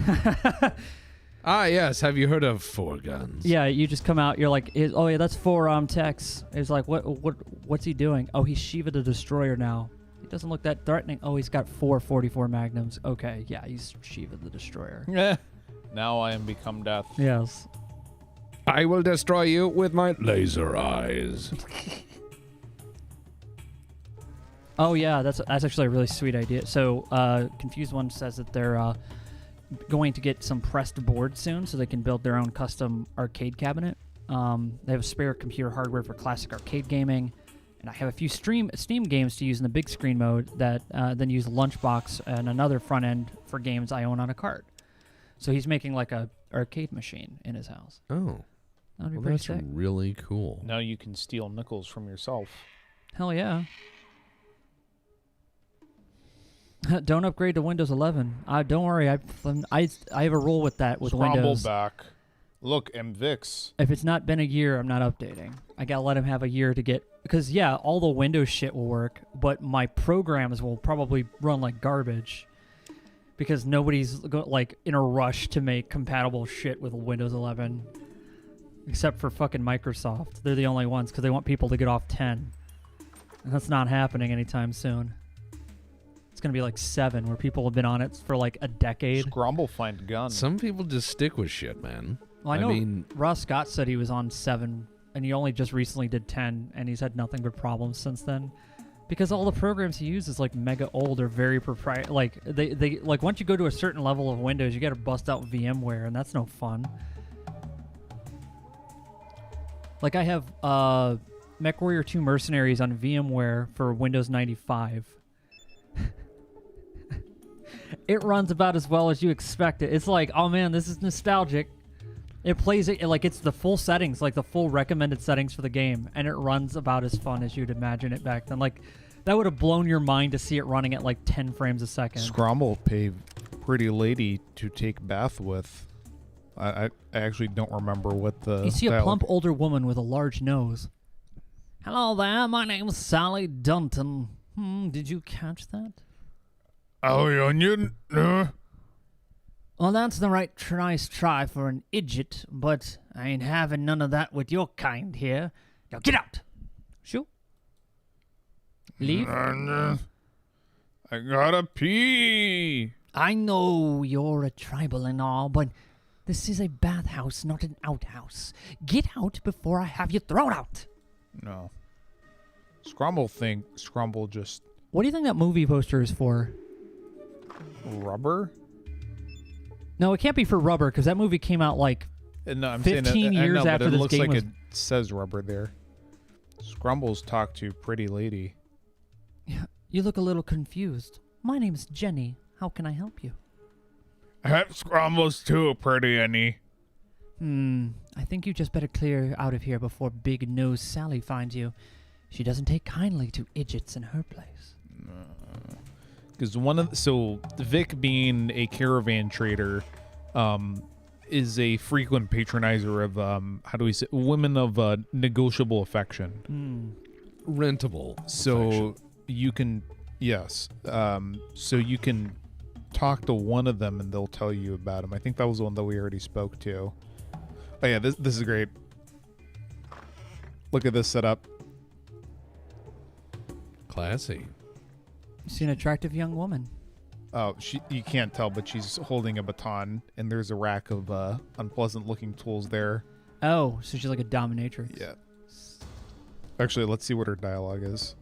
Yes. Have you heard of four guns? Yeah, you just come out, you're like, oh yeah, that's 4 techs. It's like, what's he doing? Oh, he's Shiva the Destroyer now. He doesn't look that threatening. Oh, he's got 444 magnums. Okay, yeah, he's Shiva the Destroyer. Now I am become death. Yes. I will destroy you with my laser eyes. Oh yeah, that's actually a really sweet idea. So, Confused One says that they're going to get some pressed boards soon, so they can build their own custom arcade cabinet. They have spare computer hardware for classic arcade gaming, and I have a few Steam games to use in the big screen mode that then use Lunchbox and another front end for games I own on a cart. So he's making like a arcade machine in his house. Oh, That'd be well, pretty that's sick. really cool. Now you can steal nickels from yourself. Hell yeah. Don't upgrade to Windows 11. Don't worry. I have a rule with that with Windows. back. Look, MVix. If it's not been a year, I'm not updating. I gotta let him have a year to get... Because, yeah, all the Windows shit will work, but my programs will probably run like garbage. Because nobody's in a rush to make compatible shit with Windows 11. Except for fucking Microsoft. They're the only ones, because they want people to get off 10. And that's not happening anytime soon. It's going to be like 7, where people have been on it for like a decade. Scromble find gun. Some people just stick with shit, man. Well, I know Ross Scott said he was on 7, and he only just recently did 10, and he's had nothing but problems since then. Because all the programs he uses like mega old or very proprietary. Like they once you go to a certain level of Windows, you got to bust out VMware, and that's no fun. Like I have MechWarrior 2 Mercenaries on VMware for Windows 95. It runs about as well as you expect it. It's like, oh man, this is nostalgic. It plays it like it's the full settings, like the full recommended settings for the game, and it runs about as fun as you'd imagine it back then. Like, that would have blown your mind to see it running at like 10 frames a second. Scromble paid pretty lady to take bath with. I actually don't remember what the... You see a plump older woman with a large nose. Hello there, my name's Sally Dunton. Did you catch that? Oh, onion? Well, that's the right nice try for an idiot, but I ain't having none of that with your kind here. Now get out! Shoo. Leave. I gotta pee. I know you're a tribal and all, but this is a bathhouse, not an outhouse. Get out before I have you thrown out! No. Scromble just... What do you think that movie poster is for? Rubber? No, it can't be for rubber, because that movie came out like No, I'm 15 saying years I know, after but it this looks game like was... it says rubber there. Scrumbles talk to pretty lady. Yeah, you look a little confused. My name's Jenny. How can I help you? Have Scrombles too, pretty Annie. I think you just better clear out of here before Big Nose Sally finds you. She doesn't take kindly to idiots in her place. Because so Vic, being a caravan trader, is a frequent patronizer of how do we say, women of negotiable affection. Rentable. So affection. you can so you can talk to one of them and they'll tell you about him. I think that was the one that we already spoke to. Oh yeah, this is great. Look at this setup. Classy. You see an attractive young woman. Oh, you can't tell, but she's holding a baton, and there's a rack of unpleasant-looking tools there. Oh, so she's like a dominatrix. Yeah. Actually, let's see what her dialogue is.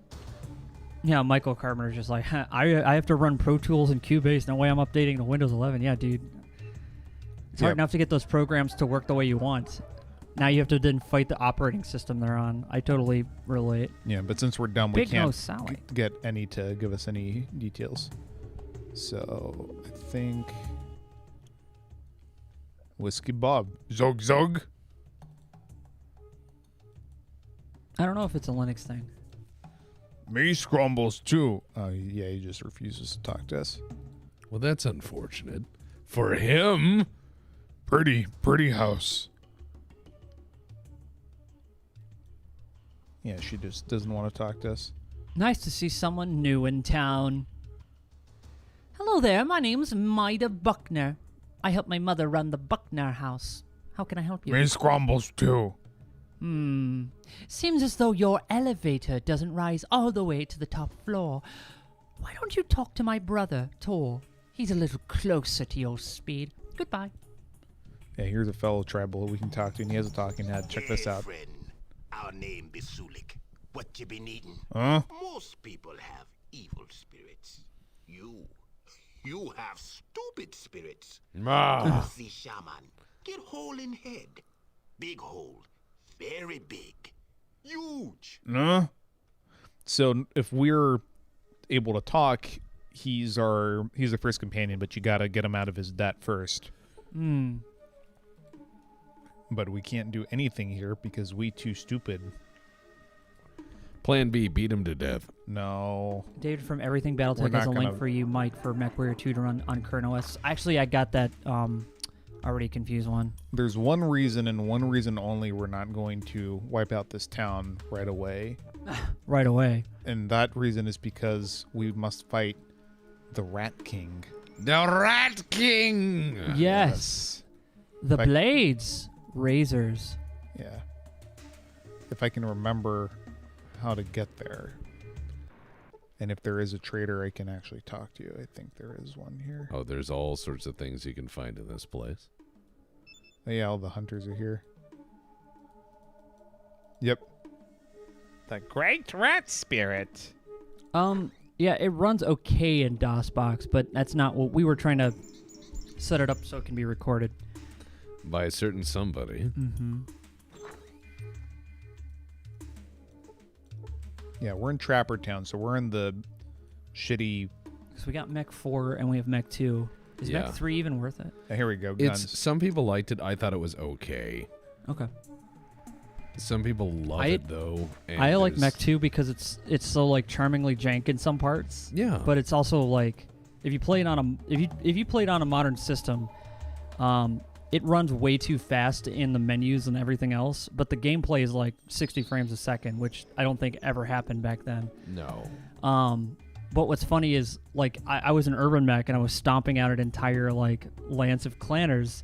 Yeah, Michael Carpenter's just like, I have to run Pro Tools and Cubase. No way I'm updating to Windows 11. Yeah, dude. It's hard enough to get those programs to work the way you want. Now you have to then fight the operating system they're on. I totally relate. Yeah, but since we're done, we Big can't Nose Sally. get any to give us any details. So, I think... Whiskey Bob. Zog zog. I don't know if it's a Linux thing. Me Scrombles too. Oh, yeah, he just refuses to talk to us. Well, that's unfortunate. For him. Pretty house. Yeah, she just doesn't want to talk to us. Nice to see someone new in town. Hello there, my name's Maida Buckner. I help my mother run the Buckner house. How can I help you? Me Scrombles too. Seems as though your elevator doesn't rise all the way to the top floor. Why don't you talk to my brother, Tor? He's a little closer to your speed. Goodbye. Yeah, here's a fellow tribal we can talk to, and he has a talking head. Check this out. Friend, our name be Sulik. What you been eating? Huh? Most people have evil spirits. You have stupid spirits. Ah. See, shaman, get hole in head. Big hole. Very big. Huge. Huh? So if we're able to talk, he's the first companion, but you gotta get him out of his debt first. But we can't do anything here because we too stupid. Plan B, beat him to death. No. David from Everything We're Battletech not has a link gonna- for you, Mike, for MechWarrior 2 to run on Kern OS. Actually, I got that already confused one. There's one reason and one reason only we're not going to wipe out this town right away. Right away. And that reason is because we must fight the Rat King. The Rat King! Yes. The Like- blades. Razors. Yeah. If I can remember how to get there. And if there is a trader, I can actually talk to you. I think there is one here. Oh, there's all sorts of things you can find in this place. Oh, yeah, all the hunters are here. Yep. The Great Rat Spirit. Yeah, it runs okay in DOSBox, but that's not what we were trying to set it up so it can be recorded. By a certain somebody. Yeah, we're in Trapper Town, so we're in the shitty... So we got Mech 4 and we have Mech 2. Is Yeah. Mech 3 even worth it? Here we go, guns. Some people liked it. I thought it was okay. Okay. Some people love it though. And I like there's- Mech 2 because it's so like charmingly jank in some parts. Yeah. But it's also like if you play it on a if you play it on a modern system, it runs way too fast in the menus and everything else, but the gameplay is like 60 frames a second, which I don't think ever happened back then. No. But what's funny is like I was an urban mech and I was stomping out an entire like lance of clanners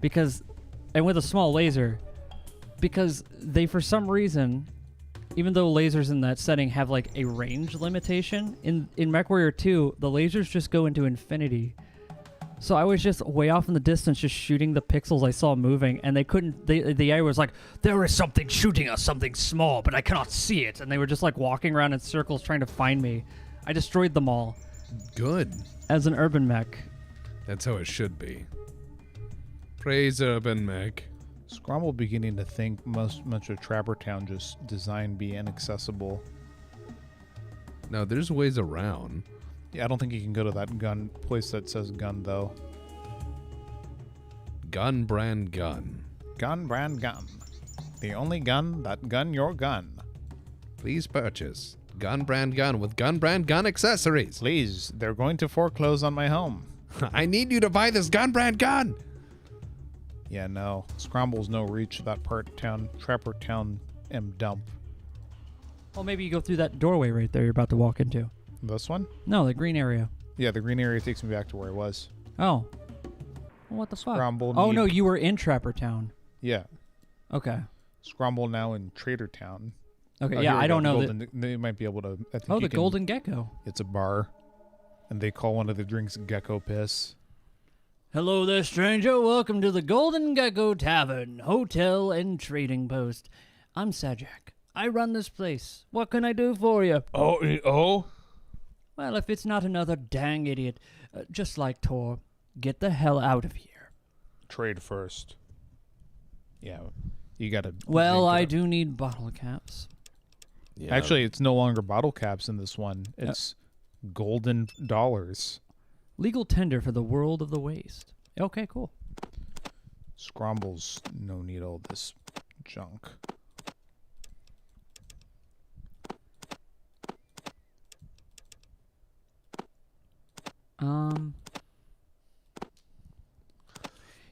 and with a small laser because they for some reason, even though lasers in that setting have like a range limitation, in MechWarrior 2 the lasers just go into infinity. So I was just way off in the distance just shooting the pixels I saw moving, and they couldn't... The AI was like, there is something shooting us, something small, but I cannot see it. And they were just like walking around in circles trying to find me. I destroyed them all. Good. As an urban mech. That's how it should be. Praise Urban Mech. Scromble beginning to think much of Trapper Town just designed be inaccessible. No, there's ways around. Yeah, I don't think you can go to that gun place that says gun, though. Gun brand gun. Gun brand gun. The only gun that gun your gun. Please purchase gun brand gun with gun brand gun accessories. Please, they're going to foreclose on my home. I need you to buy this gun brand gun. Yeah, no. Scromble's no reach that part town. Trapper Town dump. Well, maybe you go through that doorway right there you're about to walk into. This one? No, the green area. Yeah, the green area takes me back to where I was. Oh. Well, what the fuck? Scromble Oh, need- no, you were in Trapper Town. Yeah. Okay. Scromble now in Trader Town. Okay, Oh, yeah, here we I go. don't know that... Golden, they might be able to... I think Oh, you the can- Golden Gecko. It's a bar. And they call one of the drinks Gecko Piss. Hello there, stranger. Welcome to the Golden Gecko Tavern, Hotel, and Trading Post. I'm Sajak. I run this place. What can I do for you? Oh? Well, if it's not another dang idiot, just like Tor, get the hell out of here. Trade first. Yeah, you gotta... Well, drink it I up. do need bottle caps. Yeah. Actually, it's no longer bottle caps in this one. It's golden dollars. Legal tender for the world of the waste. Okay, cool. Scromble's no need all this junk.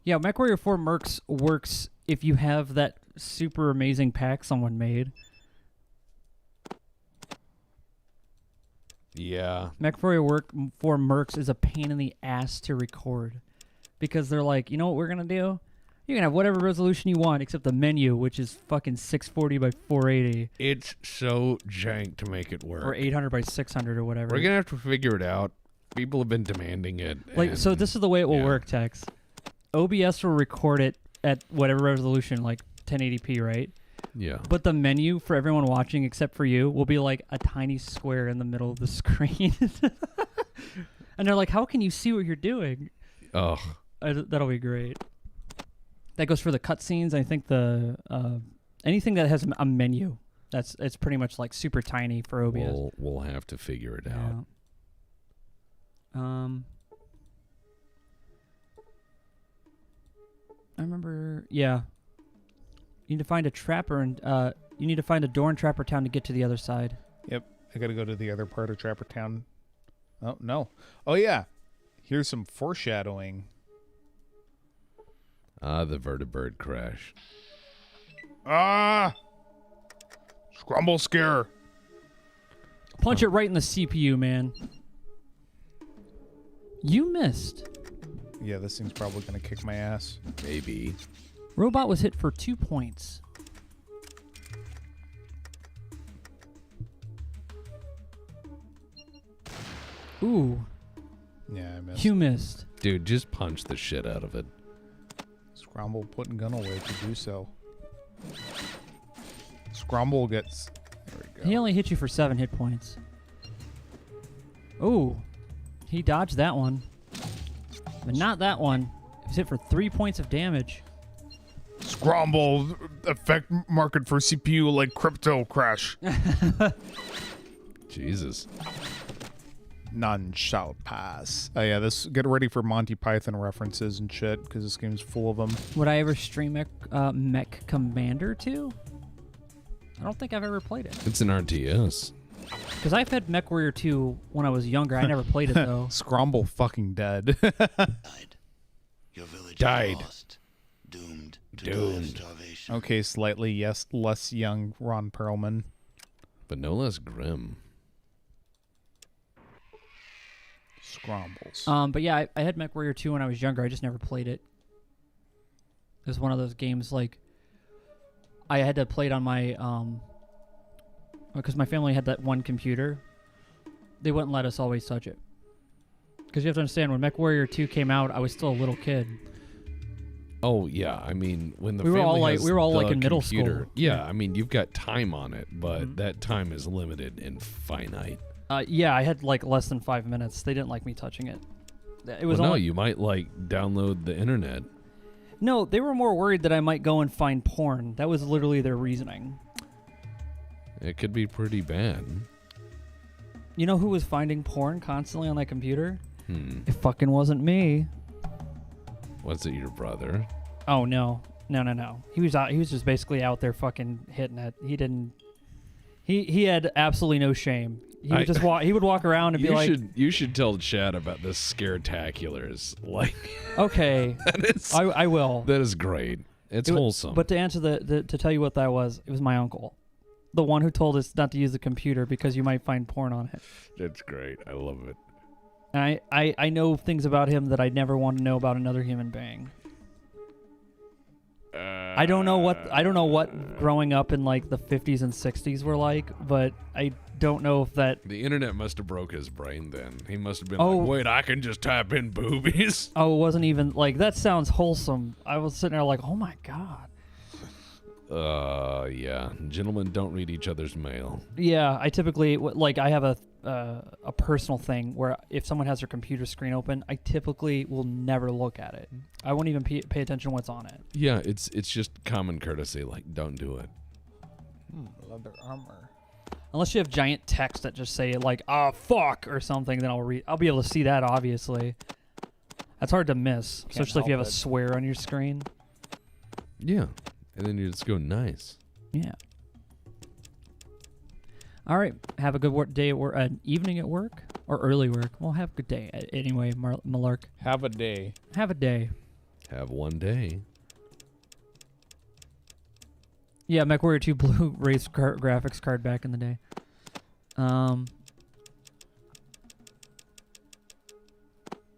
Yeah, MechWarrior 4 Mercs works if you have that super amazing pack someone made. Yeah. MechWarrior 4 Mercs is a pain in the ass to record because they're like, you know what we're gonna do? You can have whatever resolution you want except the menu, which is fucking 640 by 480 It's so jank to make it work. or 800 by 600 or whatever. We're going to have to figure it out. People have been demanding it. Like, so this is the way it will work, Tex. OBS will record it at whatever resolution, like 1080p, right? Yeah. But the menu for everyone watching, except for you, will be like a tiny square in the middle of the screen. And they're like, how can you see what you're doing? Oh. That'll be great. That goes for the cutscenes. I think the anything that has a menu, it's pretty much like super tiny for OBS. We'll have to figure it out. I remember, yeah. You need to find a trapper and you need to find a door in Trapper Town to get to the other side. Yep. I got to go to the other part of Trapper Town. Oh, no. Oh, yeah. Here's some foreshadowing. The vertibird crash. Ah! Scrumble scare. Punch it right in the CPU, man. You missed. Yeah, this thing's probably going to kick my ass. Maybe. Robot was hit for 2 points. Ooh. Yeah, I missed. You missed. Dude, just punch the shit out of it. Scrumble putting gun away to do so. Scrumble gets... There we go. He only hit you for 7 hit points. Ooh. He dodged that one. But not that one. He was hit for 3 points of damage. Scrumble effect market for CPU like crypto crash. Jesus. None shall pass. Oh yeah, get ready for Monty Python references and shit because this game's full of them. Would I ever stream Mech Commander 2? I don't think I've ever played it. It's an RTS. Because I've had MechWarrior 2 when I was younger. I never played it though. Scrumble fucking dead. Died. Your village Died. lost. Doomed to die of starvation. Okay, slightly less young Ron Perlman. But no less grim. Scrumbles. But yeah, I had MechWarrior 2 when I was younger. I just never played it. It was one of those games like I had to play it on my because my family had that one computer. They wouldn't let us always touch it. Because you have to understand, when MechWarrior 2 came out, I was still a little kid. Oh yeah, I mean when the We were family all like- has we were all, the like, in middle computer, school. Yeah, I mean you've got time on it, but that time is limited and finite. Yeah, I had like less than 5 minutes. They didn't like me touching it. It was Well, no, only, you might like download the internet. No, they were more worried that I might go and find porn. That was literally their reasoning. It could be pretty bad. You know who was finding porn constantly on that computer? Hmm. It fucking wasn't me. Was it your brother? Oh no. No. He was just basically out there fucking hitting it. He didn't. He had absolutely no shame. He would just walk. He would walk around and be like, you should tell Chad about the Scaretaculars. Like, okay, I will. that is great. It's wholesome. But to answer to tell you what that was, it was my uncle, the one who told us not to use the computer because you might find porn on it. That's great. I love it. And I know things about him that I'd never want to know about another human being. I don't know what growing up in like the 50s and 60s were like, but I don't know if that. The internet must have broke his brain then. He must have been Oh. like, wait, I can just type in boobies. Oh, it wasn't even like that. Sounds wholesome. I was sitting there like, oh my god. Yeah. Gentlemen don't read each other's mail. Yeah, I typically like I have a personal thing where if someone has their computer screen open, I typically will never look at it. I won't even pay attention to what's on it. Yeah, it's just common courtesy. Like, don't do it. Leather armor. Unless you have giant text that just say like fuck or something, then I'll be able to see that. Obviously, that's hard to miss, especially if you have a swear on your screen. Yeah, and then you just go nice. Yeah. All right. Have a good day at work, evening at work, or early work. Well, have a good day. Anyway, Malark. Have a day. Have a day. Have one day. Yeah, MechWarrior 2 Blu-ray graphics card back in the day.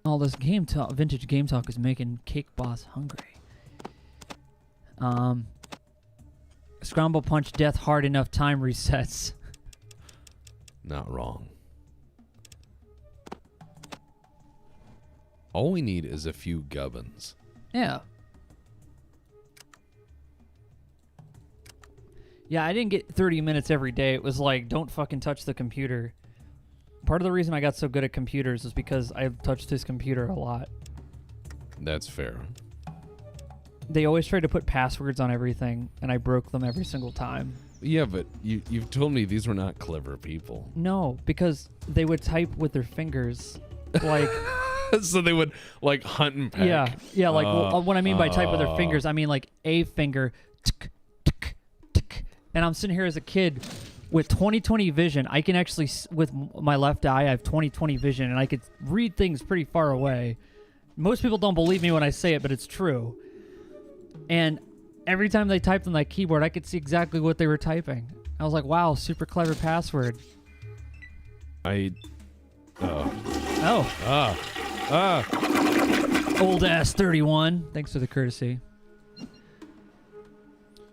All this vintage game talk is making Cake Boss hungry. Scramble punch death hard enough time resets. Not wrong. All we need is a few gubbins. Yeah. Yeah, I didn't get 30 minutes every day. It was like, don't fucking touch the computer. Part of the reason I got so good at computers is because I touched his computer a lot. That's fair. They always tried to put passwords on everything, and I broke them every single time. Yeah, but you've told me these were not clever people. No, because they would type with their fingers. Like... So they would, like, hunt and peck. Yeah, like, what I mean by type with their fingers, I mean, like, a finger, tick, tick, tick. And I'm sitting here as a kid with 20/20 vision. I can actually, with my left eye, I have 20/20 vision, and I could read things pretty far away. Most people don't believe me when I say it, but it's true. And every time they typed on that keyboard, I could see exactly what they were typing. I was like, wow, super clever password. Old ass 31. Thanks for the courtesy.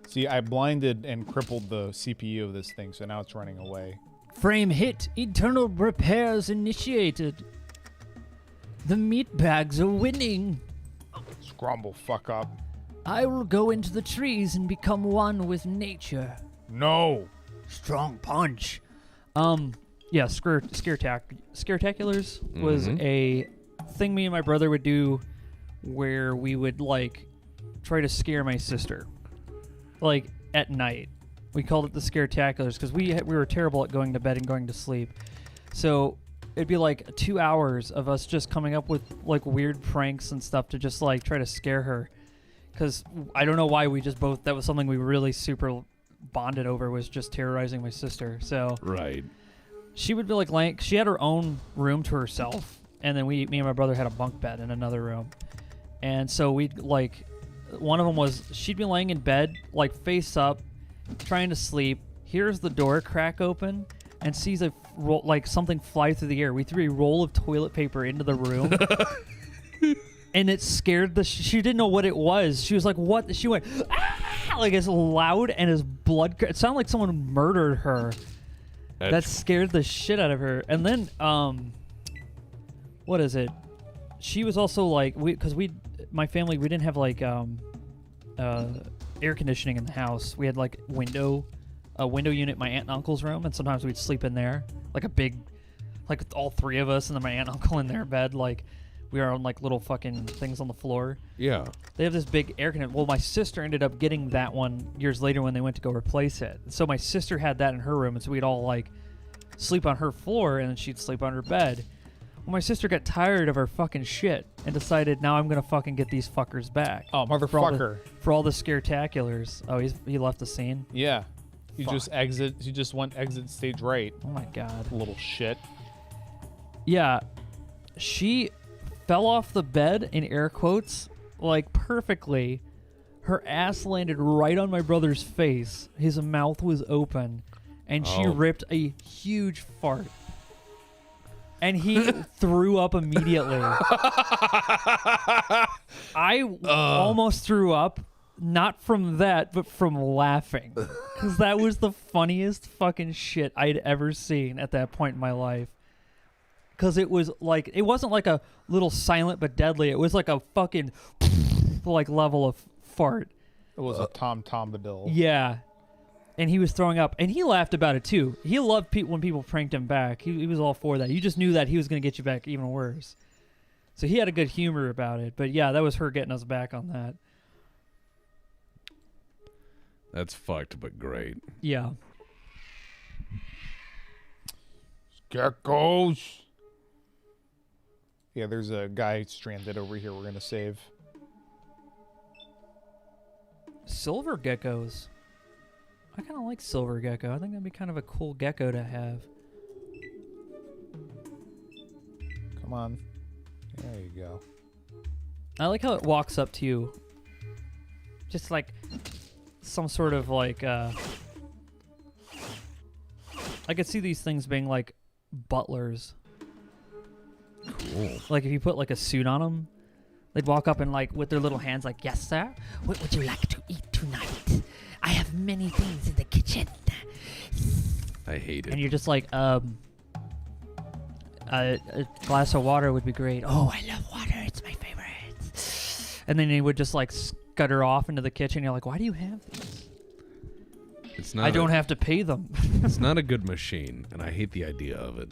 See, I blinded and crippled the CPU of this thing, so now it's running away. Frame hit. Internal repairs initiated. The meat bags are winning. Scrumble, fuck up. I will go into the trees and become one with nature. No. Strong punch. Yeah, Scaretaculars was a thing me and my brother would do where we would, like, try to scare my sister. Like, at night. We called it the Scaretaculars because we were terrible at going to bed and going to sleep. So it'd be like 2 hours of us just coming up with, like, weird pranks and stuff to just, like, try to scare her. Because I don't know why we just both, that was something we really super bonded over, was just terrorizing my sister. So Right. she would be like she had her own room to herself, and then me and my brother had a bunk bed in another room. And so we'd, like, one of them was she'd be laying in bed, like, face up, trying to sleep, hears the door crack open, and sees something fly through the air. We threw a roll of toilet paper into the room. And it scared she didn't know what it was. She was like, what? She went, ah! Like, as loud and as blood. It sounded like someone murdered her. That scared the shit out of her. And then, what is it? She was also like, my family, we didn't have, like, air conditioning in the house. We had, like, a window unit in my aunt and uncle's room, and sometimes we'd sleep in there. Like a big, like, all three of us, and then my aunt and uncle in their bed, like, we are on, like, little fucking things on the floor. Yeah. They have this big air conditioner. Well, my sister ended up getting that one years later when they went to go replace it. So my sister had that in her room, and so we'd all, like, sleep on her floor, and then she'd sleep on her bed. Well, my sister got tired of her fucking shit and decided, now I'm going to fucking get these fuckers back. Oh, motherfucker. For all the Scaretaculars. Oh, he left the scene? Yeah. He just went exit stage right. Oh, my God. Little shit. Yeah. She fell off the bed, in air quotes, like, perfectly. Her ass landed right on my brother's face. His mouth was open, and she ripped a huge fart. And he threw up immediately. I almost threw up, not from that, but from laughing. Because that was the funniest fucking shit I'd ever seen at that point in my life. Because it was like, it wasn't like a little silent but deadly. It was like a fucking like level of fart. It was a Tom Bombadil. Yeah. And he was throwing up. And he laughed about it too. He loved when people pranked him back. He was all for that. You just knew that he was going to get you back even worse. So he had a good humor about it. But yeah, that was her getting us back on that. That's fucked, but great. Yeah. Geckos. Yeah, there's a guy stranded over here we're going to save. Silver geckos. I kind of like silver gecko. I think that'd be kind of a cool gecko to have. Come on. There you go. I like how it walks up to you. Just like some sort of like, I could see these things being like butlers. Cool. Like if you put like a suit on them, they'd walk up and like with their little hands like, "Yes, sir. What would you like to eat tonight? I have many things in the kitchen." I hate it. And you're just like, a glass of water would be great. Oh, I love water. It's my favorite. And then they would just like scutter off into the kitchen. You're like, why do you have these? It's not. I don't have to pay them. It's not a good machine, and I hate the idea of it.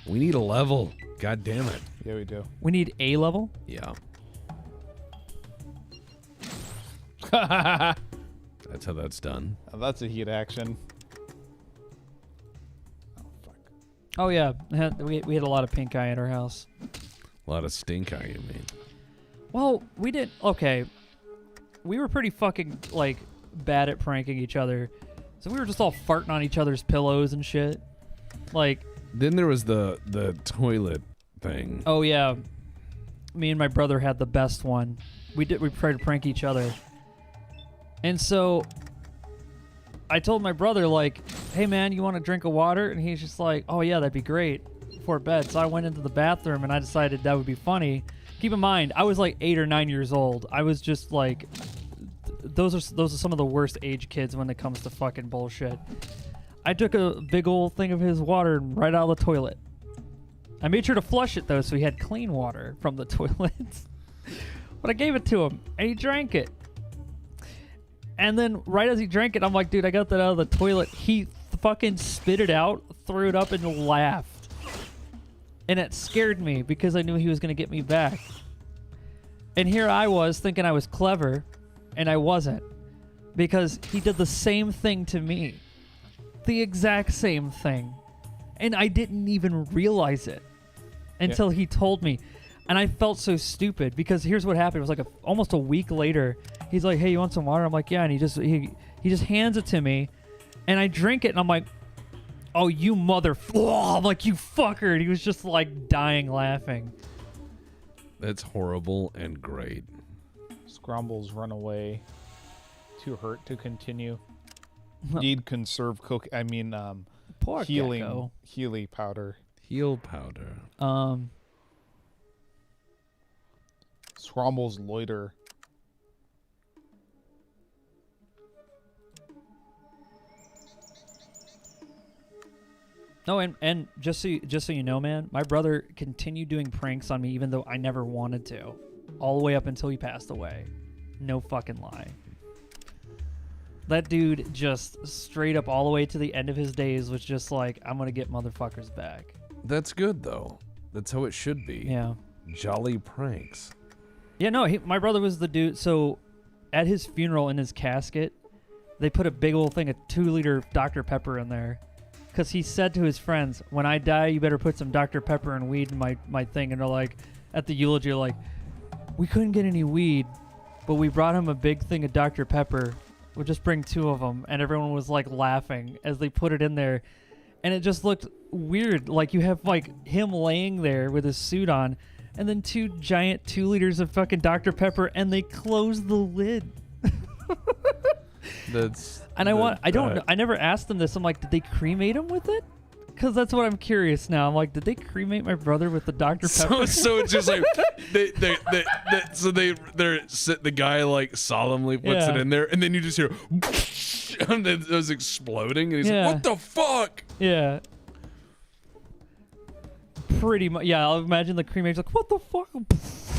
We need a level. God damn it. Yeah, we do. We need a level. Yeah. That's how that's done. Oh, that's a heat action. Oh yeah, we had a lot of pink eye at our house. A lot of stink eye, you mean? Well, we did okay. We were pretty fucking like bad at pranking each other, so we were just all farting on each other's pillows and shit. Like. Then there was the toilet thing. Oh yeah, me and my brother had the best one. We tried to prank each other, and so I told my brother like, "Hey man, you want a drink of water?" And he's just like, "Oh yeah, that'd be great before bed." So I went into the bathroom and I decided that would be funny. Keep in mind, I was like 8 or 9 years old. I was just like, those are some of the worst age kids when it comes to fucking bullshit. I took a big old thing of his water right out of the toilet. I made sure to flush it though, so he had clean water from the toilet. But I gave it to him, and he drank it. And then right as he drank it, I'm like, dude, I got that out of the toilet. He fucking spit it out, threw it up, and laughed. And it scared me because I knew he was going to get me back. And here I was thinking I was clever, and I wasn't. Because he did the same thing to me. The exact same thing. And I didn't even realize it until he told me. And I felt so stupid because here's what happened. It was like almost a week later. He's like, "Hey, you want some water?" I'm like, "Yeah." And he just hands it to me, and I drink it, and I'm like, "Oh, you I'm like, "You fucker." And he was just like dying laughing. That's horrible and great. Scrombles run away. Too hurt to continue. Need conserve cook. I mean, Poor healing gecko. Healy powder. Heal powder. Scrombles loiter. No, and just so you know, man, my brother continued doing pranks on me even though I never wanted to, all the way up until he passed away. No fucking lie. That dude just straight up all the way to the end of his days was just like, I'm gonna get motherfuckers back. That's good though. That's how it should be. Yeah. Jolly pranks. Yeah, no, my brother was the dude. So at his funeral in his casket, they put a big old thing of 2-liter Dr. Pepper in there. Because he said to his friends, "When I die, you better put some Dr. Pepper and weed in my thing." And they're like, at the eulogy, like, "We couldn't get any weed, but we brought him a big thing of Dr. Pepper. We'll just bring 2 of them." And everyone was like laughing as they put it in there. And it just looked weird. Like you have like him laying there with his suit on, and then 2 giant 2 liters of fucking Dr. Pepper, and they close the lid. I never asked them this. I'm like, did they cremate him with it? Because that's what I'm curious now. I'm like, did they cremate my brother with the Dr. Pepper? So it's just like the guy like solemnly puts it in there, and then you just hear and then it was exploding, and he's like, "What the fuck?" Yeah. Pretty much. Yeah, I'll imagine the cremator's like, "What the fuck?"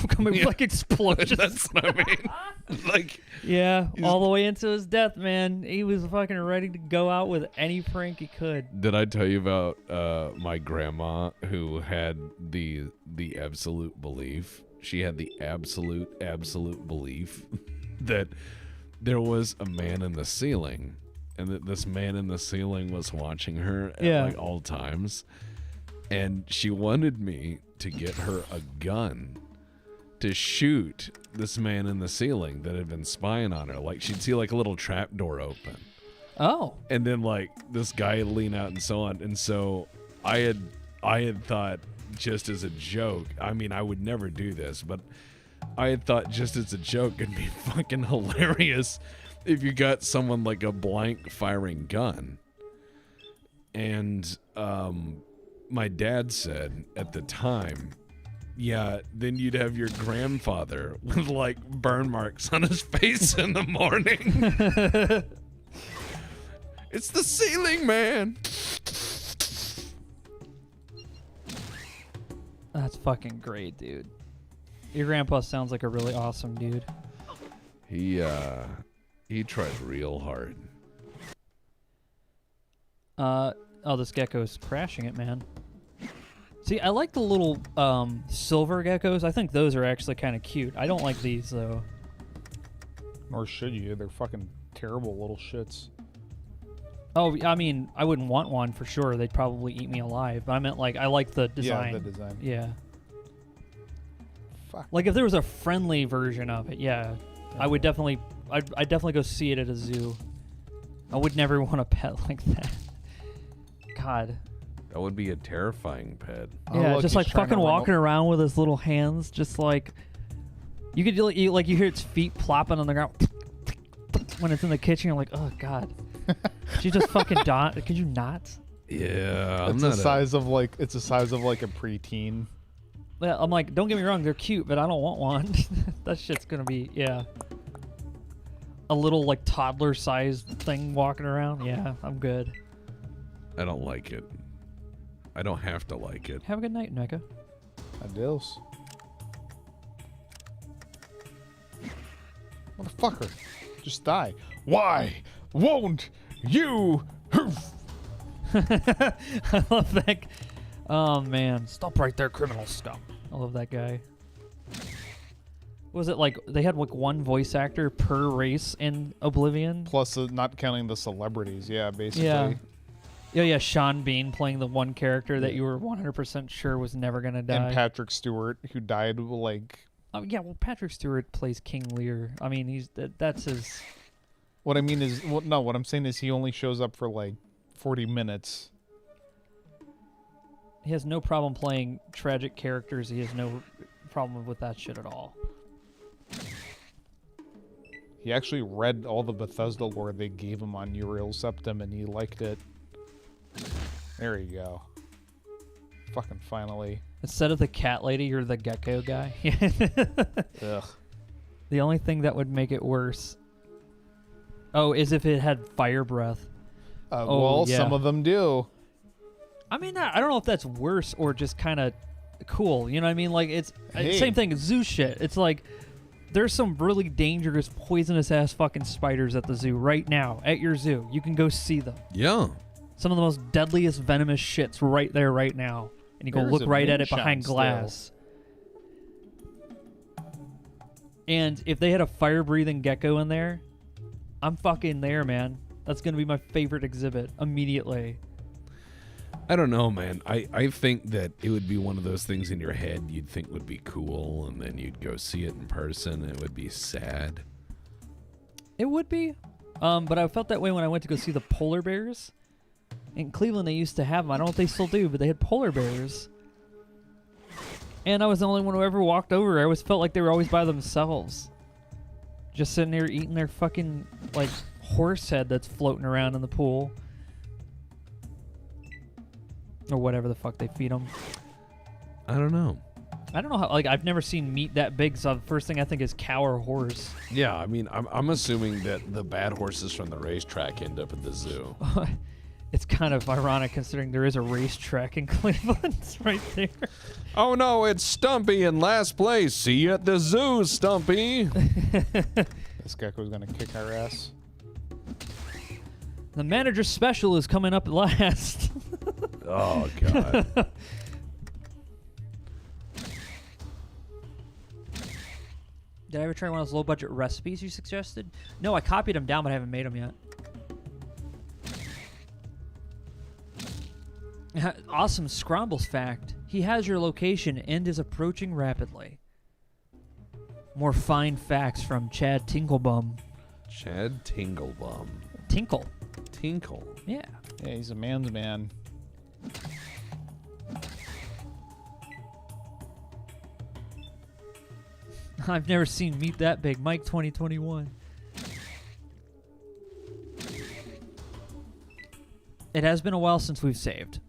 Coming like explosions. That's what I mean. Like, yeah, all the way into his death, man. He was fucking ready to go out with any prank he could. Did I tell you about my grandma who had the absolute belief? She had the absolute belief that there was a man in the ceiling, and that this man in the ceiling was watching her at like all times. And she wanted me to get her a gun to shoot this man in the ceiling that had been spying on her. Like she'd see like a little trap door open. Oh. And then like this guy would lean out and so on. And so I had thought, just as a joke, I mean, I would never do this, but I had thought just as a joke, it'd be fucking hilarious if you got someone like a blank firing gun. And my dad said at the time, yeah, then you'd have your grandfather with like burn marks on his face in the morning. It's the ceiling, man. That's fucking great, dude. Your grandpa sounds like a really awesome dude. He tried real hard. Oh, this gecko's crashing it, man. See, I like the little silver geckos. I think those are actually kind of cute. I don't like these, though. Or should you? They're fucking terrible little shits. Oh, I mean, I wouldn't want one for sure. They'd probably eat me alive. But I meant, like, I like the design. Yeah, the design. Yeah. Fuck. Like, if there was a friendly version of it, yeah. I would definitely... I'd definitely go see it at a zoo. I would never want a pet like that. God. That would be a terrifying pet. Yeah, just like fucking walking around with his little hands, just like you could like you hear its feet plopping on the ground when it's in the kitchen. You're like, oh god, she just fucking could you not? Yeah, it's the size of like a preteen. Yeah, I'm like, don't get me wrong, they're cute, but I don't want one. That shit's gonna be a little like toddler sized thing walking around. Yeah, I'm good. I don't like it. I don't have to like it. Have a good night, Mecha. Adios. Motherfucker. Just die. Why won't you? I love that. Oh, man. Stop right there, criminal scum. I love that guy. Was it like they had like one voice actor per race in Oblivion? Plus, not counting the celebrities. Yeah, basically. Yeah, Sean Bean playing the one character that you were 100% sure was never going to die. And Patrick Stewart, who died like... Oh, yeah, well, Patrick Stewart plays King Lear. I mean, that's his... What I mean is... no, what I'm saying is he only shows up for like 40 minutes. He has no problem playing tragic characters. He has no problem with that shit at all. He actually read all the Bethesda lore they gave him on Uriel Septim, and he liked it. There you go. Fucking finally. Instead of the cat lady, you're the gecko guy. Ugh. The only thing that would make it worse, is if it had fire breath. Well, some of them do. I mean, I don't know if that's worse or just kind of cool. You know what I mean? Like, it's same thing as zoo shit. It's like, there's some really dangerous, poisonous-ass fucking spiders at the zoo right now, at your zoo. You can go see them. Yeah. Some of the most deadliest, venomous shits right there, right now. And you go look right at it behind glass. And if they had a fire-breathing gecko in there, I'm fucking there, man. That's going to be my favorite exhibit immediately. I don't know, man. I think that it would be one of those things in your head you'd think would be cool, and then you'd go see it in person, and it would be sad. It would be. But I felt that way when I went to go see the polar bears. In Cleveland, they used to have them. I don't know if they still do, but they had polar bears. And I was the only one who ever walked over. I always felt like they were always by themselves. Just sitting there eating their fucking, like, horse head that's floating around in the pool. Or whatever the fuck they feed them. I don't know. I don't know how, like, I've never seen meat that big, so the first thing I think is cow or horse. Yeah, I mean, I'm assuming that the bad horses from the racetrack end up at the zoo. It's kind of ironic considering there is a racetrack in Cleveland. It's right there. Oh no, it's Stumpy in last place. See you at the zoo, Stumpy. This gecko's gonna kick our ass. The manager special is coming up last. Oh god. Did I ever try one of those low-budget recipes you suggested? No, I copied them down, but I haven't made them yet. Awesome Scrombles fact. He has your location and is approaching rapidly. More fine facts from Chad Tinklebum. Chad Tinglebum. Tinkle. Tinkle. Yeah. Yeah, he's a man's man. I've never seen meat that big. Mike 2021. It has been a while since we've saved.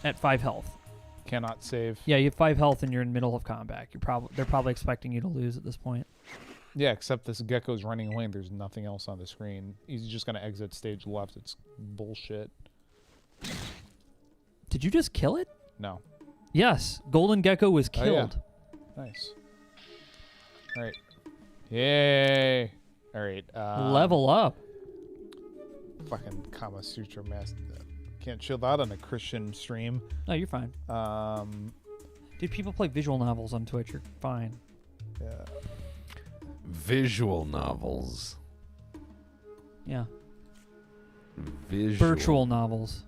at 5 health. Cannot save. Yeah, you have 5 health and you're in middle of combat. They're probably expecting you to lose at this point. Yeah, except this gecko's running away and there's nothing else on the screen. He's just gonna exit stage left. It's bullshit. Did you just kill it? No. Yes, Golden Gecko was Oh, yeah. killed. Nice. All right. Yay. All right. Level up. Fucking Kama Sutra master. Can't chill that on a Christian stream. No, you're fine. Dude, people play visual novels on Twitch. You're fine. Yeah. Visual novels. Yeah. Visual. Virtual novels.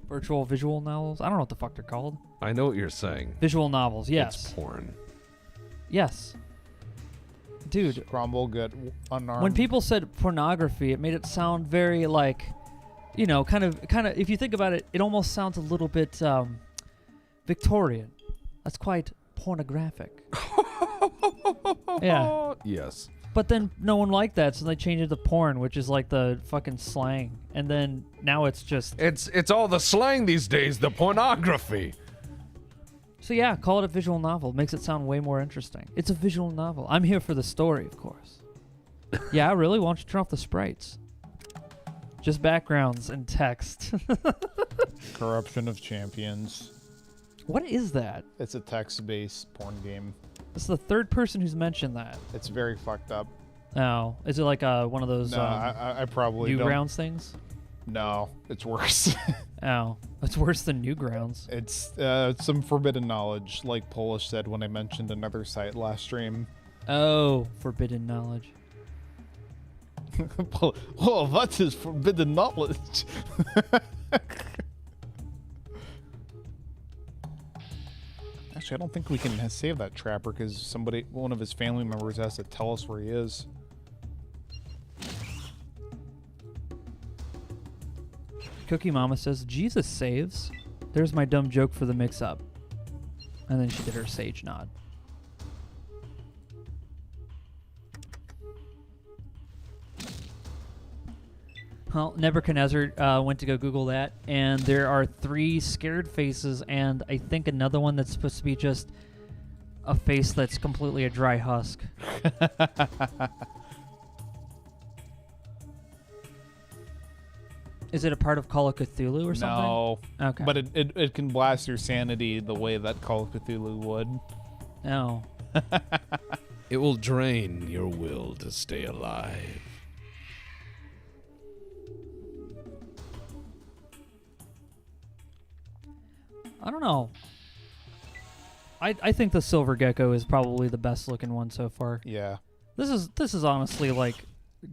Virtual visual novels? I don't know what the fuck they're called. I know what you're saying. Visual novels, yes. It's porn. Yes. Dude. Scromble get unarmed. When people said pornography, it made it sound very like, you know, kind of. If you think about it, it almost sounds a little bit Victorian. That's quite pornographic. Yeah. Yes. But then no one liked that, so they changed it to porn, which is like the fucking slang. And then now it's just. It's all the slang these days. The pornography. So yeah, call it a visual novel. Makes it sound way more interesting. It's a visual novel. I'm here for the story, of course. Yeah, really? Why don't you turn off the sprites? Just backgrounds and text. Corruption of Champions. What is that? It's a text-based porn game. This is the third person who's mentioned that. It's very fucked up. Oh, is it like one of those No, I probably don't. Newgrounds things? No, it's worse. Oh, it's worse than Newgrounds. It's some forbidden knowledge, like Polish said when I mentioned another site last stream. Oh, forbidden knowledge. Oh, that is forbidden knowledge. Actually, I don't think we can save that trapper because one of his family members has to tell us where he is. Cookie Mama says, Jesus saves. There's my dumb joke for the mix-up. And then she did her sage nod. Well, Nebuchadnezzar went to go Google that, and there are 3 scared faces, and I think another one that's supposed to be just a face that's completely a dry husk. Is it a part of Call of Cthulhu or something? No. Okay. But it can blast your sanity the way that Call of Cthulhu would. Oh. It will drain your will to stay alive. I don't know. I think the silver gecko is probably the best looking one so far. Yeah. This is honestly like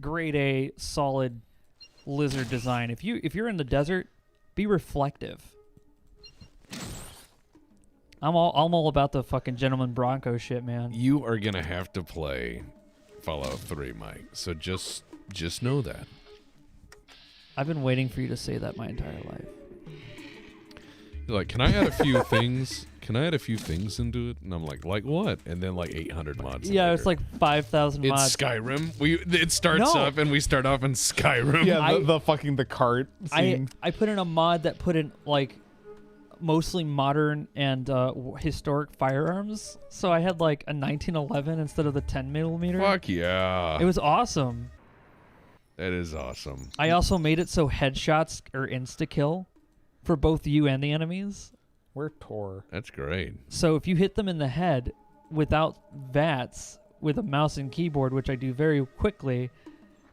grade A solid lizard design. If you're in the desert, be reflective. I'm all about the fucking Gentleman Bronco shit, man. You are gonna have to play Fallout 3, Mike. So just know that. I've been waiting for you to say that my entire life. You're like, can I add a few things? Can I add a few things into it? And I'm like what? And then like 800 mods. Yeah, later. it's like 5,000 mods. It's Skyrim. It starts No. up and we start off in Skyrim. Yeah, the cart scene. I put in a mod that put in like mostly modern and historic firearms. So I had like a 1911 instead of the 10mm. Fuck yeah. It was awesome. That is awesome. I also made it so headshots are insta-kill for both you and the enemies. We're Tor. That's great. So if you hit them in the head without VATS, with a mouse and keyboard, which I do very quickly,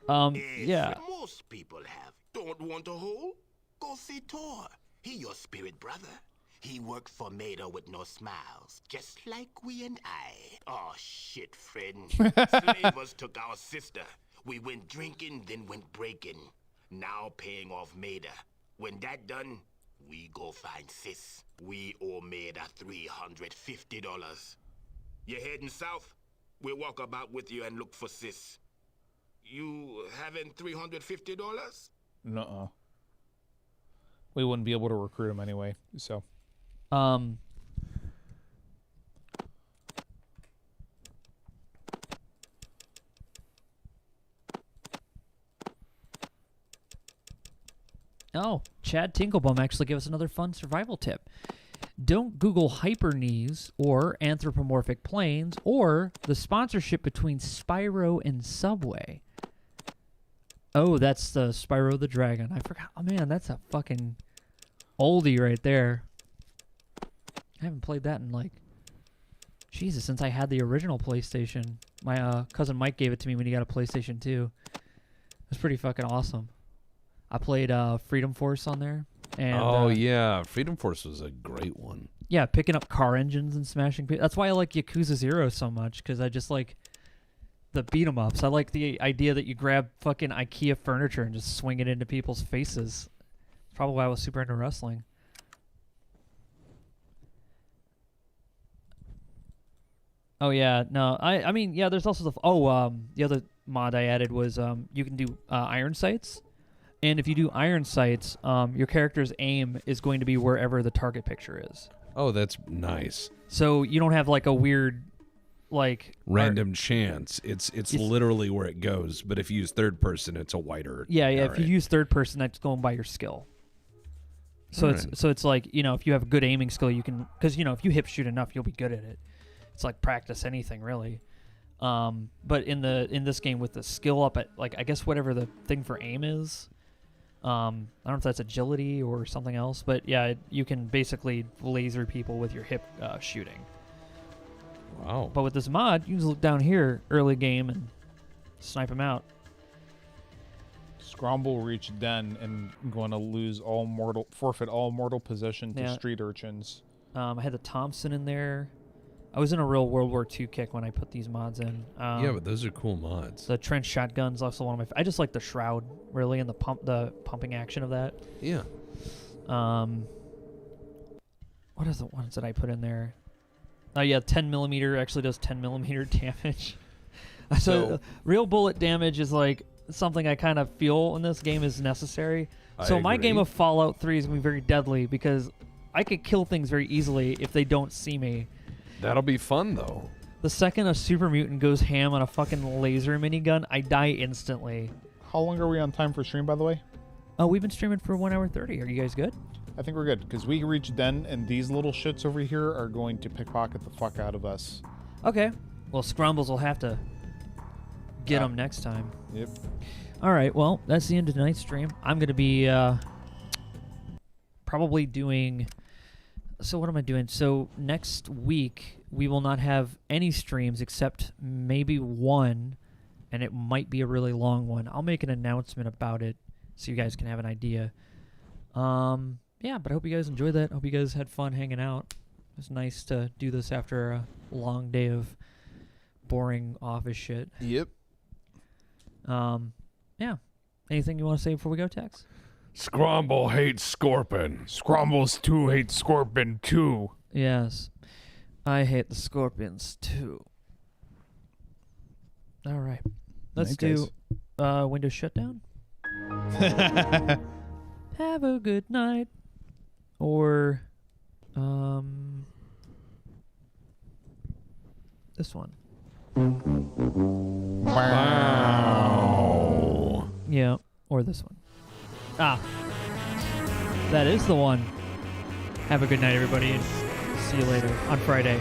yeah. Most people have. Don't want a hole? Go see Tor. He your spirit brother. He worked for Maida with no smiles, just like we and I. Oh, shit, friend. Slavers took our sister. We went drinking, then went breaking. Now paying off Maida. When that done, we go find sis. We owe Maida $350. You heading south? We'll walk about with you and look for sis. You having $350? Nuh-uh. We wouldn't be able to recruit him anyway, so. Oh, Chad Tinklebum actually gave us another fun survival tip. Don't Google hyperknees or anthropomorphic planes or the sponsorship between Spyro and Subway. Oh, that's the Spyro the Dragon. I forgot. Oh, man, that's a fucking oldie right there. I haven't played that in, like, Jesus, since I had the original PlayStation. My cousin Mike gave it to me when he got a PlayStation 2. It was pretty fucking awesome. I played Freedom Force on there. And, yeah. Freedom Force was a great one. Yeah, picking up car engines and smashing people. That's why I like Yakuza 0 so much, because I just like the beat-em-ups. I like the idea that you grab fucking IKEA furniture and just swing it into people's faces. That's probably why I was super into wrestling. Oh, yeah. No, I mean, yeah, there's also the other mod I added was you can do iron sights. And if you do iron sights, your character's aim is going to be wherever the target picture is. Oh, that's nice. So you don't have like a weird, like random chance. It's literally where it goes. But if you use third person, it's a wider. Yeah. area. If you use third person, that's going by your skill. So it's like, if you have a good aiming skill, you can, because if you hip shoot enough, you'll be good at it. It's like practice anything really. But in this game with the skill up at, like, I guess whatever the thing for aim is. I don't know if that's agility or something else, but yeah, you can basically laser people with your hip shooting. Wow. But with this mod, you can just look down here early game and snipe them out. Scromble reached den and going to forfeit all mortal possession to street urchins. I had the Thompson in there. I was in a real World War II kick when I put these mods in. Yeah, but those are cool mods. The trench shotgun's also one of my. I just like the shroud really and the pumping action of that. Yeah. What is the ones that I put in there? Oh yeah, 10mm actually does 10mm damage. So real bullet damage is like something I kind of feel in this game is necessary. So my game of Fallout 3 is gonna be very deadly because I could kill things very easily if they don't see me. That'll be fun, though. The second a super mutant goes ham on a fucking laser minigun, I die instantly. How long are we on time for stream, by the way? Oh, we've been streaming for 1 hour 30. Are you guys good? I think we're good, because we reached den, and these little shits over here are going to pickpocket the fuck out of us. Okay. Well, Scrombles will have to get them next time. Yep. All right, well, that's the end of tonight's stream. I'm going to be probably doing... So what am I doing? So next week, we will not have any streams except maybe one, and it might be a really long one. I'll make an announcement about it so you guys can have an idea. Yeah, but I hope you guys enjoyed that. I hope you guys had fun hanging out. It was nice to do this after a long day of boring office shit. Yep. Yeah. Anything you want to say before we go, Tex? Scromble hates Scorpion. Scrombles too hate Scorpion too. Yes. I hate the Scorpions too. All right. Let's do Windows shutdown. Have a good night. Or this one. Wow. Yeah, or this one. That is the one. Have a good night, everybody, and see you later on Friday.